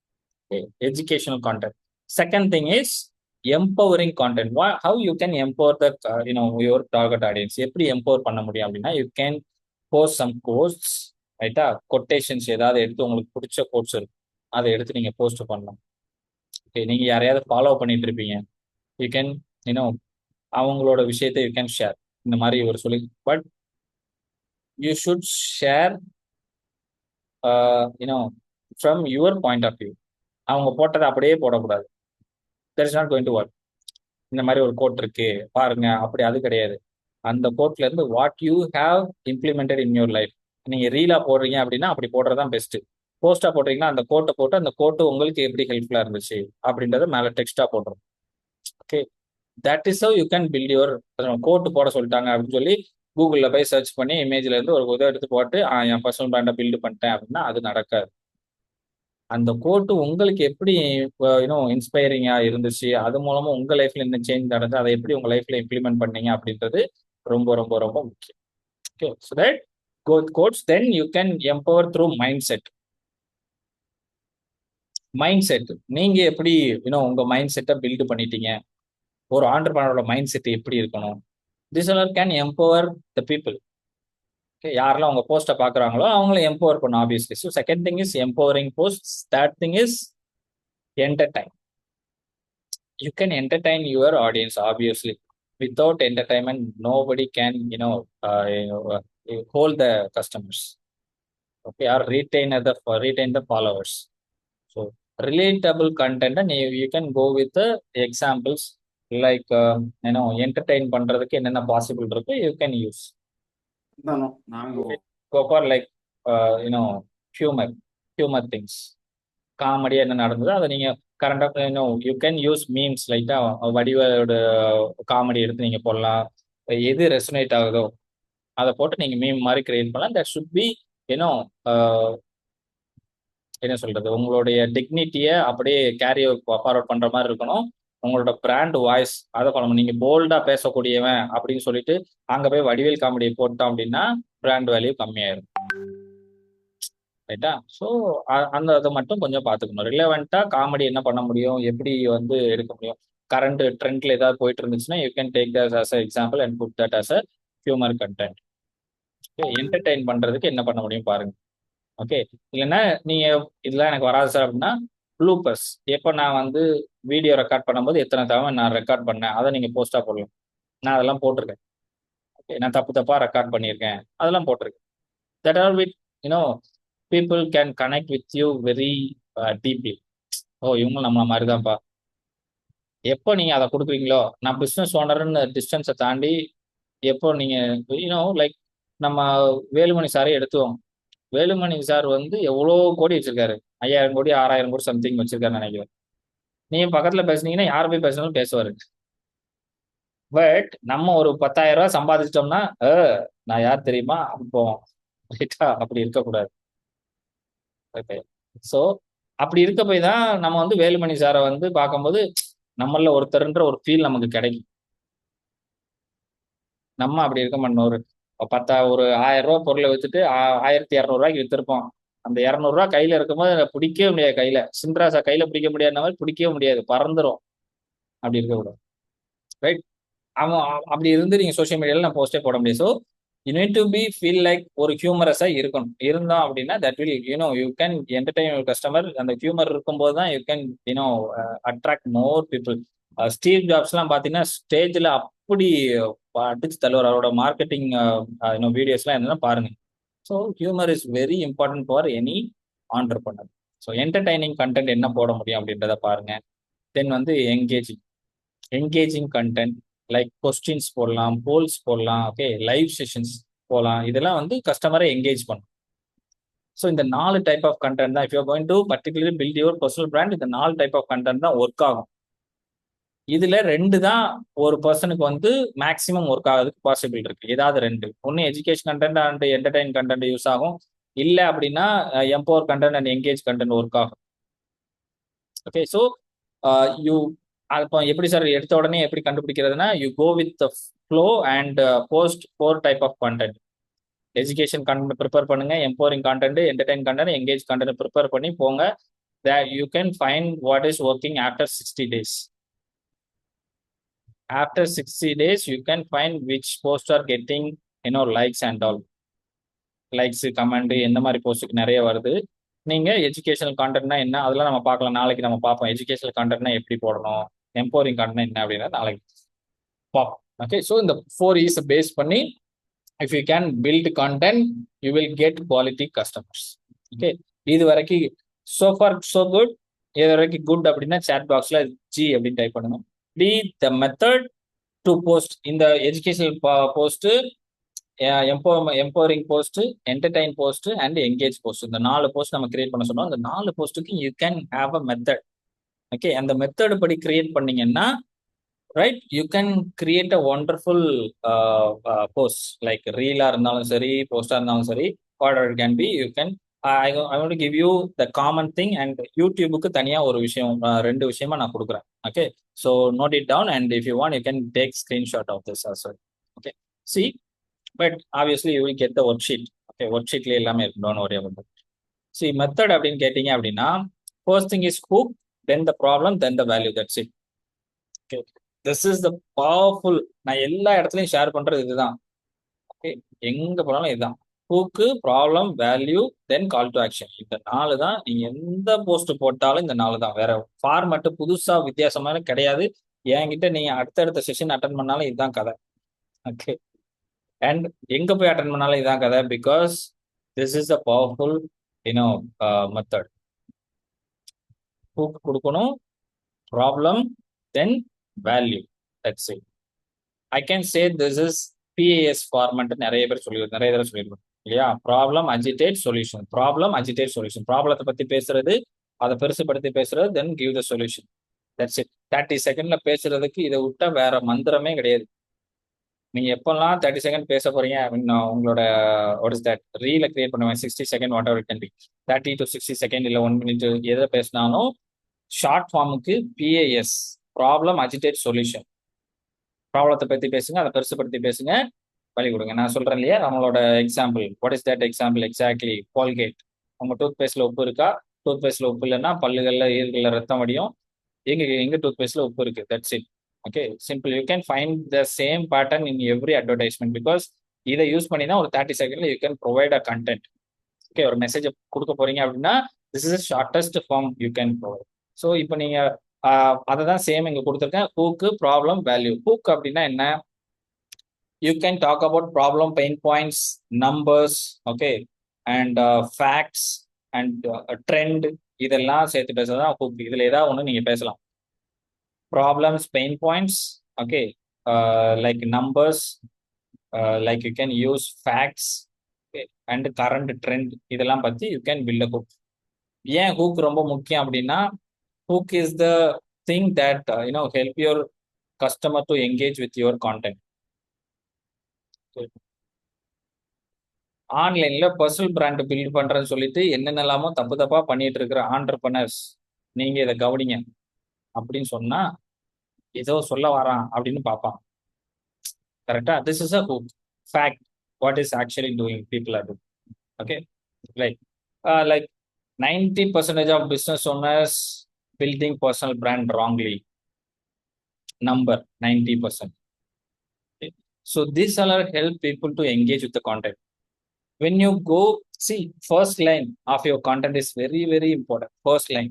Okay, educational content. Second thing is empowering content. How you can empower the your target audience. எப்படி empower பண்ண முடியும் அப்படின்னா you can post some quotes, ரைட்டா, கொட்டேஷன்ஸ் ஏதாவது எடுத்து உங்களுக்கு பிடிச்ச கோட்ஸ் இருக்கும் அதை எடுத்து நீங்கள் போஸ்ட் பண்ணலாம். ஓகே, நீங்கள் யாரையாவது ஃபாலோ பண்ணிட்டு இருப்பீங்க, யூ கேன் அவங்களோட விஷயத்தை யூ கேன் ஷேர். இந்த மாதிரி ஒரு சொல்லி, but you should share from your point of view. அவங்க போட்டதை அப்படியே போடக்கூடாது. That is not going to work. இந்த மாதிரி ஒரு கோட் இருக்கு பாருங்க, அப்படி அது கிடையாது. அந்த கோட்ல இருந்து what you have implemented in your life. நீங்க ரீலா போடுறீங்க அப்படின்னா அப்படி போடுறதுதான் பெஸ்ட். போஸ்டா போடுறீங்கன்னா அந்த கோட்டை போட்டு அந்த கோட்டு உங்களுக்கு எப்படி ஹெல்ப்ஃபுல்லா இருந்துச்சு அப்படின்றத மேல டெக்ஸ்டா போடுறோம். Okay, that is how you can build your. கோட்டு போட சொல்லிட்டாங்க அப்படின்னு சொல்லி கூகுளில் போய் சர்ச் பண்ணி இமேஜ்ல இருந்து ஒரு உதவி எடுத்து போட்டு என் பர்சனல் பிராண்டை பில்டு பண்ணிட்டேன் அப்படின்னா அது நடக்காது. அந்த கோட்டு உங்களுக்கு எப்படி இன்ஸ்பைரிங்கா இருந்துச்சு, அது மூலமா உங்க லைஃப்ல என்ன சேஞ்ச் நடந்து அதை எப்படி உங்க லைஃப்ல இம்ப்ளிமெண்ட் பண்ணீங்க அப்படின்றது ரொம்ப ரொம்ப ரொம்ப முக்கியம். Okay, so that quotes then you can empower through mindset. Mindset நீங்க எப்படி உங்க மைண்ட் செட்டை பில்டு பண்ணிட்டீங்க, ஒரு ஆண்டர்பிரனரோட மைண்ட் செட் எப்படி இருக்கணும், this all can empower the people. Okay, யாரெல்லாம் உங்க போஸ்ட்டை பார்க்குறாங்களோ அவங்கள எம்பவர் பண்ணும் obviously. So second thing is empowering post. Third thing is entertain. You can entertain your audience obviously. Without entertainment nobody can hold the customers, okay, or retain the followers. So relatable content, and you can go with the examples like entertain பண்றதுக்கு என்னென்ன possible இருக்கு you can use. Go for like humor humor things. காமெடியா என்ன நடந்ததோ அதை நீங்க கரண்டா you can use memes லைட்டா வடிவோட comedy எடுத்து நீங்க போடலாம். எது ரெசனேட் ஆகுதோ அதை போட்டு நீங்க மீம் மாதிரி கிரியேட் பண்ணலாம். தட் ஷுட் பி யூனோ என்ன சொல்றது, உங்களுடைய டிக்னிட்டியை அப்படியே கேரி ஃபார்வர்ட் பண்ற மாதிரி இருக்கணும். உங்களோட பிராண்ட் வாய்ஸ் அதை பண்ணணும். நீங்க போல்டா பேசக்கூடியவன் அப்படின்னு சொல்லிட்டு அங்க போய் வடிவேல் காமெடியை போட்டோம் அப்படின்னா பிராண்ட் வேல்யூ கம்மியாயிரும். ரைட்டா? ஸோ அந்த இதை மட்டும் கொஞ்சம் பார்த்துக்கணும். ரிலவெண்ட்டாக காமெடி என்ன பண்ண முடியும், எப்படி வந்து எடுக்க முடியும். கரண்ட் ட்ரெண்ட்ல ஏதாவது போயிட்டு இருந்துச்சுன்னா you can take that as a example and put that as a humour content. Okay, entertain பண்றதுக்கு என்ன பண்ண முடியும் பாருங்க. ஓகே, இல்லைன்னா நீங்க இதெல்லாம் எனக்கு வராது சார் அப்படின்னா ப்ளூப்பர்ஸ். எப்போ நான் வந்து வீடியோ ரெக்கார்ட் பண்ணும்போது எத்தனை தடவை நான் ரெக்கார்ட் பண்ணேன் அதை நீங்க போஸ்டா போடலாம். நான் அதெல்லாம் போட்டிருக்கேன். ஓகே, நான் தப்பா ரெக்கார்ட் பண்ணியிருக்கேன் அதெல்லாம் போட்டிருக்கேன். That R with you know people can connect with you very deeply. ஓ, இவங்க நம்மள மாதிரி தான்ப்பா. எப்போ நீங்க அதை கொடுக்குறீங்களோ, நான் பிஸ்னஸ் ஓனர்னு டிஸ்டன்ஸை தாண்டி எப்போ நீங்க லைக் நம்ம வேலுமணி சாரே எடுத்துவோம். வேலுமணி சார் வந்து எவ்வளோ கோடி வச்சிருக்காரு, 5000 கோடி 6000 கோடி சம்திங் வச்சிருக்காருன்னு நினைக்கிறேன். நீங்க பக்கத்துல பேசுனீங்கன்னா யார் போய் பேசினாலும் பேசுவாரு. பட் நம்ம ஒரு 10,000 ரூபாய் சம்பாதிச்சிட்டோம்னா நான் யார் தெரியுமா அப்போ ரைட்டா, அப்படி இருக்கக்கூடாது. ஓகே, ஸோ அப்படி இருக்க போய் தான் நம்ம வந்து வேலுமணி சாரை வந்து பார்க்கும்போது நம்மள ஒருத்தருன்ற ஒரு ஃபீல் நமக்கு கிடைக்கும். நம்ம அப்படி இருக்க மாட்டோம். ஒரு 1000 ரூபா பொருளை வச்சுட்டு 1200 ரூபாய்க்கு வித்திருப்போம். அந்த 200 ரூபா கையில இருக்கும்போது பிடிக்கவே முடியாது. கையில சின்ராசா கையில பிடிக்க முடியாத மாதிரி பிடிக்கவே முடியாது, பறந்துரும். அப்படி இருக்கக்கூடாது. ரைட்? அவன் அப்படி இருந்து நீங்க சோசியல் மீடியால நான் போஸ்டே போட முடியாது. So you need to be feel like ஒரு ஹியூமரஸா இருக்கணும். இருந்தோம் அப்படின்னா that will you can entertain your customer. அந்த ஹியூமர் இருக்கும்போது தான் you can attract more people. Steve ஜாப்ஸ்லாம் பார்த்தீங்கன்னா ஸ்டேஜில் அப்படி அடிச்சு தள்ளுவார். அவரோட மார்க்கெட்டிங் வீடியோஸ்லாம் என்னன்னா பாருங்க. So humour is very important for any entrepreneur. So entertaining content என்ன போட முடியும் அப்படின்றத பாருங்க. தென் வந்து என்கேஜிங் கண்டென்ட் லைக் கொஸ்டின்ஸ் போடலாம், போல்ஸ் போடலாம், ஓகே, லைவ் செஷன்ஸ் போகலாம். இதெல்லாம் வந்து கஸ்டமரை என்கேஜ் பண்ணும். ஸோ இந்த 4 டைப் ஆஃப் கண்டென்ட் தான் if you going to particularly build your personal brand, இந்த 4 டைப் ஆஃப் கண்டென்ட் தான் ஒர்க் ஆகும். இதுல 2 தான் ஒரு பர்சனுக்கு வந்து மேக்ஸிமம் ஒர்க் ஆகிறதுக்கு பாசிபிள் இருக்கு. ஏதாவது 2, ஒன்று education content and entertain content use ஆகும். இல்லை அப்படின்னா empower content and engage content work ஆகும். ஓகே, ஸோ யூ அப்போ எப்படி சார் எடுத்த உடனே எப்படி கண்டுபிடிக்கிறதுனா you go with the flow and post 4 type of content. Education content prepare பண்ணுங்க, empowering content, entertain content, engage content prepare பண்ணி போங்க. You can find what is working after 60 days. After 60 days, you can find which posts are getting likes and all. Likes comment எந்த மாதிரி போஸ்ட்டுக்கு நிறைய வருது. நீங்க educational கான்டென்ட்னா என்ன அதெல்லாம் நம்ம பார்க்கலாம். நாளைக்கு நம்ம பார்ப்போம் எஜுகேஷனல் கான்டென்ட்னா எப்படி போடணும், எம்பவரிங் கான்டென்ட் என்ன அப்படின்னா நாளைக்கு பார்ப்போம். ஓகே, ஸோ இந்த 4 E's பேஸ் பண்ணி if you can build content you will get quality customers. Okay, இது வரைக்கும் சோ ஃபார் சோ குட். இது வரைக்கும் குட் அப்படின்னா சேட் பாக்ஸ்ல ஜி அப்படின்னு டைப் பண்ணணும். டி த மெத்தட் டு போஸ்ட் இந்த educational post, empowering post, entertain post and engage post. இந்த 4 போஸ்ட் நம்ம கிரியேட் பண்ண சொன்னோம். இந்த 4 போஸ்ட்டுக்கு you can have a method. Okay, அந்த மெத்தட் படி கிரியேட் பண்ணீங்கன்னா right you can create a wonderful post like ரீலா இருந்தாலும் சரி, போஸ்டா இருந்தாலும் சரி, what it can be. You can I want to give you the common thing and யூடியூபுக்கு தனியா ஒரு விஷயம் 2 விஷயமா நான் கொடுக்குறேன். Okay, so note it down and if you want you can take screenshot of this as well. Okay, C but obviously you will get the work sheet. Okay, ஒர்க் ஷீட்லேயே எல்லாமே இருக்கும், don't worry about that. C method அப்படின்னு கேட்டீங்க அப்படின்னா first thing is hook, then the problem, then the value. That's it. Okay, this is the powerful. நான் எல்லா இடத்துலையும் ஷேர் பண்றது இதுதான். ஓகே, எங்க போனாலும் இதுதான். Hook, problem, value, then call to action. இந்த 4 தான். நீங்க எந்த போஸ்ட் போட்டாலும் இந்த 4 தான். வேற ஃபார்மேட் புதுசா வித்தியாசமான கிடையாது. என்கிட்ட நீங்க அடுத்தடுத்த செஷன் அட்டன் பண்ணாலும் இதுதான் கதை. ஓகே. அண்ட் எங்க போய் அட்டன் பண்ணாலும் இதான் கதை. Because this is a powerful you know method. Hook கொடுக்கணும், problem, then value. That's it. I can say this is PAS format. நிறைய பேர் நிறைய தடவை சொல்லியிருக்கோம் இல்லையா? Problem, agitate, solution. Problem, agitate, solution. ப்ராப்ளத்தை பத்தி பேசுறது, அதை பெருசுபடுத்தி பேசுறது, then give the solution. That's it. 30 செகண்ட்ல பேசுறதுக்கு இதை விட்டா வேற மந்திரமே கிடையாது. நீங்க எப்பெல்லாம் 30 செகண்ட் பேச போறீங்க அப்படின்னு உங்களோட வாட் இஸ் தட் ரீல கிரியேட் பண்ணுவேன். 60 second what ever it can B, 30 to 60 second இல்ல 1 மினிட் எதை பேசினாலும் ஷார்ட் ஃபார்முக்கு பிஏஎஸ், ப்ராப்ளம், அஜிடேட், சொல்யூஷன். ப்ராப்ளத்தை பத்தி பேசுங்க, அதை பெருசுபடுத்தி பேசுங்க, வழி கொடுங்க. நான் சொல்றேன் இல்லையா, நம்மளோட example. What is that example? Exactly Colgate. உங்க டூத் பேஸ்ட்ல உப்பு இருக்கா? டூத் பேஸ்ட்ல உப்பு இல்லைன்னா பல்லுகள்ல ஈர்கள்ல ரத்தம் வடியும். எங்க டூத் பேஸ்ட்ல உப்பு இருக்கு. That's it. Okay, simple. You can find the same pattern in every advertisement. Because இதை யூஸ் பண்ணி தான் ஒரு 30 செகண்ட்ல you can provide a content. Okay, ஒரு மெசேஜ் கொடுக்க போறீங்க அப்படின்னா this is shortest form you can provide. So இப்போ நீங்க அதை தான் சேம் இங்க கொடுத்துருக்கேன். Hook, problem, value. ஹூக் அப்படின்னா என்ன? You can talk about problem, pain points, numbers, okay, and facts and trend. இதெல்லாம் சேர்த்து பேசுறதுதான் ஹூக். இதுல ஏதாவது ஒண்ணு நீங்க பேசலாம். Problems, pain points, okay, like numbers, like you can use facts, okay, and current trend. இதெல்லாம் பத்தி you can build a hook. ஏன் ஹூக் ரொம்ப முக்கியம் அப்படின்னா, hook is the thing that help your customer to engage with your content. ஆன்லைன்ல personal brand build பண்றேன்னு சொல்லிட்டு என்னென்னலாமோ தப்பு தப்பா பண்ணிட்டு இருக்கிற ஆண்டர்பனர்ஸ், நீங்க இதை கவனிங்க அப்படின்னு சொன்னா ஏதோ சொல்ல வரான் அப்படின்னு பார்ப்பான். கரெக்டா? This is a hook. Fact. What is actually doing people are doing. Okay, right. Like 90% of business owners building personal brand wrongly. Number 90%. So this all help people to engage with the content. When you go, see, first line of your content is very, very important. First line.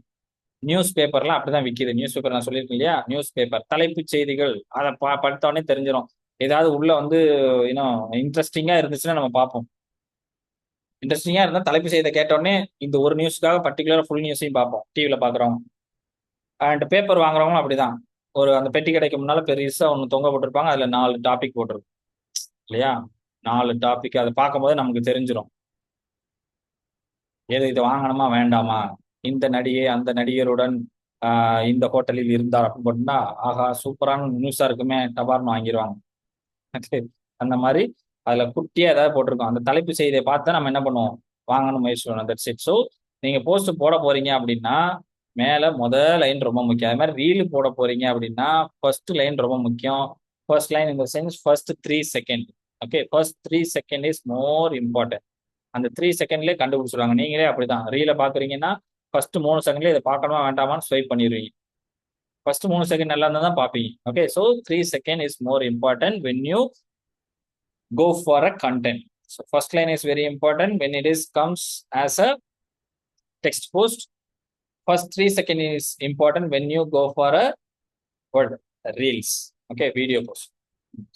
News பேப்பர்லாம் அப்படிதான் விற்கிது. News paper நான் சொல்லியிருக்கேன் இல்லையா? News paper தலைப்புச் செய்திகள் அதை படித்தோடனே தெரிஞ்சிடும். ஏதாவது உள்ள வந்து இன்னும் இன்ட்ரெஸ்டிங்கா இருந்துச்சுன்னா நம்ம பார்ப்போம். இன்ட்ரெஸ்டிங்கா இருந்தால் தலைப்பு செய்தியை கேட்டோடனே இந்த ஒரு நியூஸ்க்காக பர்டிகுலரா ஃபுல் நியூஸையும் பார்ப்போம். டிவியில் பார்க்குறோம். அண்ட் பேப்பர் வாங்குறவங்களும் அப்படிதான். அந்த பெட்டி கடைக்கு முன்னால பெருசா ஒன்று தொங்க போட்டிருப்பாங்க. அதுல 4 டாபிக் போட்டிருக்கும் இல்லையா? 4 டாபிக். அதை பார்க்கும்போது நமக்கு தெரிஞ்சிடும் எது இது வாங்கணுமா வேண்டாமா, இந்த நடிகை அந்த நடிகருடன் இந்த ஹோட்டலில் இருந்தார் அப்படின்னு போட்டுனா ஆஹா சூப்பரான நியூஸா இருக்குமே டபார்னு வாங்கிடுவாங்க. அந்த மாதிரி அதுல குட்டியா ஏதாவது போட்டிருக்கோம். அந்த தலைப்பு செய்தியை பார்த்தா நம்ம என்ன பண்ணுவோம்? வாங்கணும் முயற்சி பண்ணுவோம். That's it. ஸோ நீங்க போஸ்ட் போட போறீங்க அப்படின்னா மேல முதல் லைன் ரொம்ப முக்கியம். அது மாதிரி ரீல் போட போறீங்க அப்படின்னா ஃபர்ஸ்ட் லைன் ரொம்ப முக்கியம். ஃபர்ஸ்ட் லைன் இந்த sense first 3 second. Okay, first 3 second is more important. அந்த 3 செகண்ட்லேயே கண்டுபிடிச்சிருவாங்க. நீங்களே அப்படிதான். ரீல பாக்குறீங்கன்னா ஃபர்ஸ்ட் 3 செகண்ட்ல இதை பார்க்கணுமா வேண்டாமான்னு ஸ்வைப் பண்ணிடுவீங்க. ஃபர்ஸ்ட் 3 செகண்ட் நல்லா இருந்தா தான் பார்ப்பீங்க. Okay, so 3 second is more important when you go for a content. So first line is very important when it is comes as a text post. First 3 second is important when you go for a what reels. Okay, video post.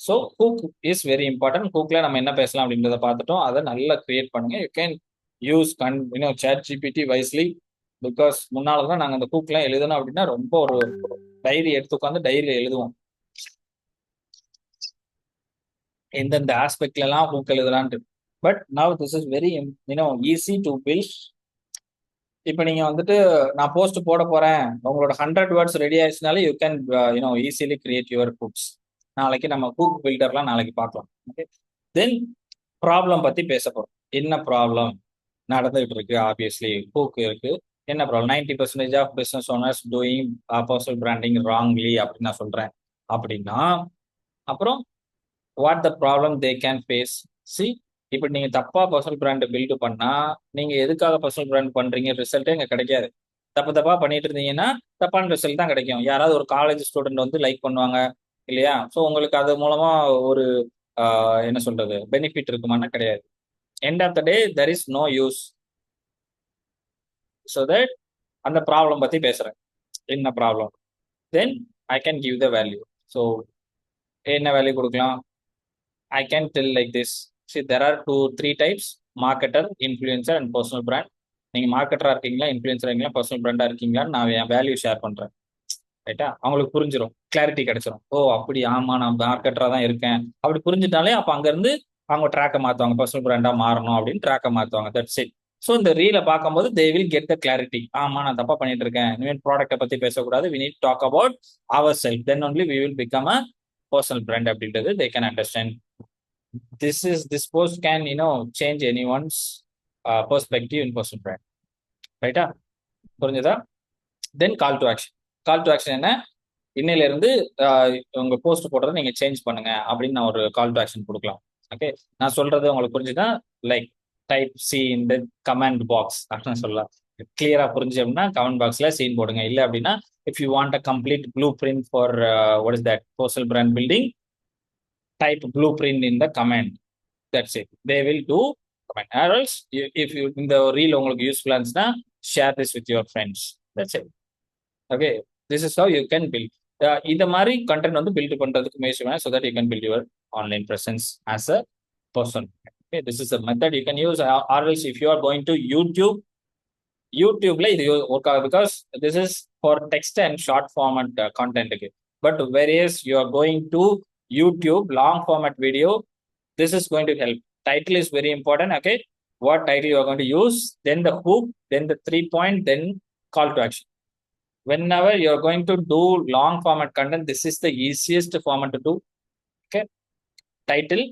So hook is very important. ஹூக்ல நம்ம என்ன பேசலாம் அப்படின்றத பார்த்துட்டோம். அதை நல்லா create பண்ணுங்க. You can use chat GPT wisely. Because முன்னால தான் நாங்கள் அந்த ஹூக்லாம் எழுதணும் அப்படின்னா ரொம்ப ஒரு டைரி எடுத்து உட்காந்து டைரியில் எழுதுவோம் எந்தெந்த ஆஸ்பெக்ட்லாம் ஹூக் எழுதலான்ட்டு. But now this is very easy to build. இப்போ நீங்க வந்துட்டு நான் போஸ்ட் போட போறேன், உங்களோட 100 வேர்ட்ஸ் ரெடி ஆயிடுச்சுனாலே you can easily create your hooks. நாளைக்கு நம்ம ஹூக் பில்டர்லாம் நாளைக்கு பார்க்கலாம். ஓகே, தென் ப்ராப்ளம் பத்தி பேச போறோம். என்ன ப்ராப்ளம் நடந்துகிட்டு இருக்கு? ஆப்வியஸ்லி ஹூக் இருக்கு. என்ன ப்ராப்ளம்? 90% of business owners doing personal branding wrongly அப்படின்னு நான் சொல்றேன் அப்படின்னா அப்புறம் what the problem they can face. See, இப்படி நீங்க தப்பா பர்சனல் பிராண்ட் பில்டு பண்ணா நீங்க எதுக்காக பர்சனல் பிராண்ட் பண்றீங்க ரிசல்ட்டே இங்க கிடைக்காது. தப்பா பண்ணிட்டு இருந்தீங்கன்னா தப்பான ரிசல்ட் தான் கிடைக்கும். யாராவது ஒரு காலேஜ் ஸ்டூடெண்ட் வந்து லைக் பண்ணுவாங்க இல்லையா? ஸோ உங்களுக்கு அது மூலமா ஒரு என்ன சொல்றது பெனிஃபிட் இருக்குமானா கிடையாது. End of the day there is no use. So that அந்த ப்ராப்ளம் பத்தி பேசுறேன். என்ன problem, then I can give the value. So என்ன வேல்யூ கொடுக்கலாம்? I can tell like this. See, there are three types: marketer, influencer, and personal brand. நீங்க மார்க்கெட்டரா இருக்கீங்களா, இன்ஃபுளுசரா இருக்கீங்களா, personal பிராண்டா இருக்கீங்களான்னு நான் என் வேல்யூ ஷேர் பண்றேன். ரைட்டா? அவங்களுக்கு புரிஞ்சிடும், கிளாரிட்டி கிடைச்சிடும். ஓ அப்படி, ஆமா நான் மார்க்கெட்டரா தான் இருக்கேன் அப்படி புரிஞ்சுட்டாலே அப்ப அங்க இருந்து அவங்க ட்ராக்கை மாத்துவாங்க, பர்சனல் பிராண்டா மாறணும் அப்படின்னு ட்ராக்கை மாத்துவாங்க. That's it. ஸோ இந்த ரீலை பார்க்கும்போது they will get the clarity. ஆமா நான் தப்பா பண்ணிட்டு இருக்கேன், இனிமேல் ப்ராடக்ட்டை பத்தி பேசக்கூடாது, we need talk about our self, then only we will become a personal brand அப்படின்றது they can understand. This post can change anyone's perspective in personal brand. ரைட்டா? புரிஞ்சதா? Then call to action. Call to action என்ன? இன்னையில இருந்து உங்க post போடுறதை நீங்க change பண்ணுங்க அப்படின்னு நான் ஒரு கால் டு ஆக்ஷன் கொடுக்கலாம். ஓகே, நான் சொல்றது உங்களுக்கு புரிஞ்சுதா? லைக் டைப் சி இந்த கமெண்ட் பாக்ஸ் அப்படின்னு சொல்லலாம். கிளியரா புரிஞ்சு அப்படின்னா கமெண்ட் பாக்ஸ்ல சீன் போடுங்க. இல்லை அப்படின்னா if you want a complete blue print for what is that personal brand building, type blueprint in the comment. That's it. They will do comment. Or else, if you in the reel உங்களுக்கு யூஸ்ஃபுல்லா இருந்துச்சுன்னா share this with your friends. That's it. Okay. This is how you can build. இந்த மாதிரி content வந்து build பண்றதுக்கு முயற்சி பண்ண, so that you can build your online presence as a person. Okay. This is a method you can use. Or else if you are going to YouTube, YouTubeல இது work ஆகும், because this is for text and short format content. But whereas you are going to YouTube long format video, this is going to help. Title is very important. Okay, what title you are going to use, then the hook, then the 3 point, then call to action. Whenever you are going to do long format content, this is the easiest format to do. Okay, title,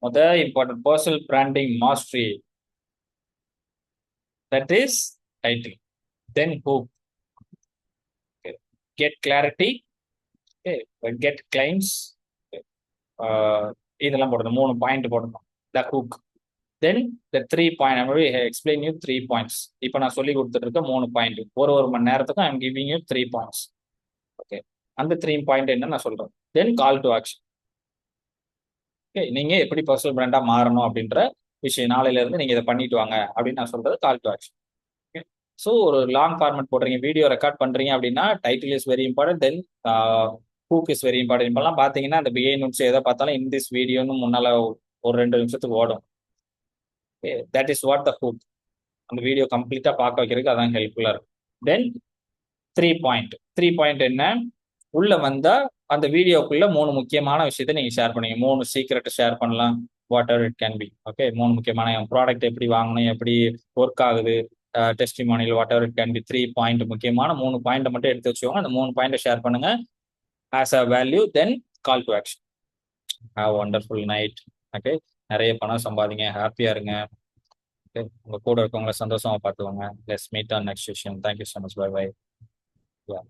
other important, personal branding mastery, that is title. Then hook. Okay. Get clarity. Okay. Get claims. இதெல்லாம் போடணும், 3 point போடணும். The hook, then the 3 point. Explain you 3 points. இப்போ நான் சொல்லி கொடுத்துட்டு இருக்க 3 point, ஒரு மணி நேரத்துக்கும் I'm giving you 3 points. Okay, அந்த 3 point என்ன நான் சொல்றேன். தென் கால் டு ஆக்ஷன். ஓகே, நீங்க எப்படி பர்சனல் பிராண்டா மாறணும் அப்படின்ற விஷயம், நாளையில இருந்து நீங்க இதை பண்ணிட்டு வாங்க அப்படின்னு நான் சொல்றது call to action. Okay, so ஒரு லாங் ஃபார்மேட் போடுறீங்க, வீடியோ ரெக்கார்ட் பண்றீங்க அப்படின்னா title is very important. Then hook is very important. இப்பெல்லாம் பார்த்தீங்கன்னா அந்த பிகை நோட்ஸ் எதை பார்த்தாலும் இன் திஸ் வீடியோன்னு முன்னால ஒரு 2 நிமிஷத்துக்கு ஓடும். That is what the hook. அந்த வீடியோ கம்ப்ளீட்டா பார்க்க வைக்கிறதுக்கு அதான் ஹெல்ப்ஃபுல்லா இருக்கும். தென் 3 point என்ன? உள்ள வந்தா அந்த வீடியோக்குள்ள 3 முக்கியமான விஷயத்த நீங்க ஷேர் பண்ணீங்க. 3 சீக்ரெட் ஷேர் பண்ணலாம், what ever it can B. Okay, 3 முக்கியமான ப்ராடக்ட் எப்படி வாங்கணும், எப்படி ஒர்க் ஆகுது, testimonial, what ever it can B. 3 point முக்கியமான 3 point மட்டும் எடுத்து வச்சுக்கோங்க. அந்த 3 point ஷேர் பண்ணுங்க as a value, then call to action. Have a wonderful night. Okay, நிறைய பணம் சம்பாதிங்க, ஹாப்பியா இருங்க. Okay, உங்க கூட இருக்கவங்களை சந்தோஷமா பார்த்துக்கோங்க. Let's meet on next session. Thank you so much. Bye bye. Yeah.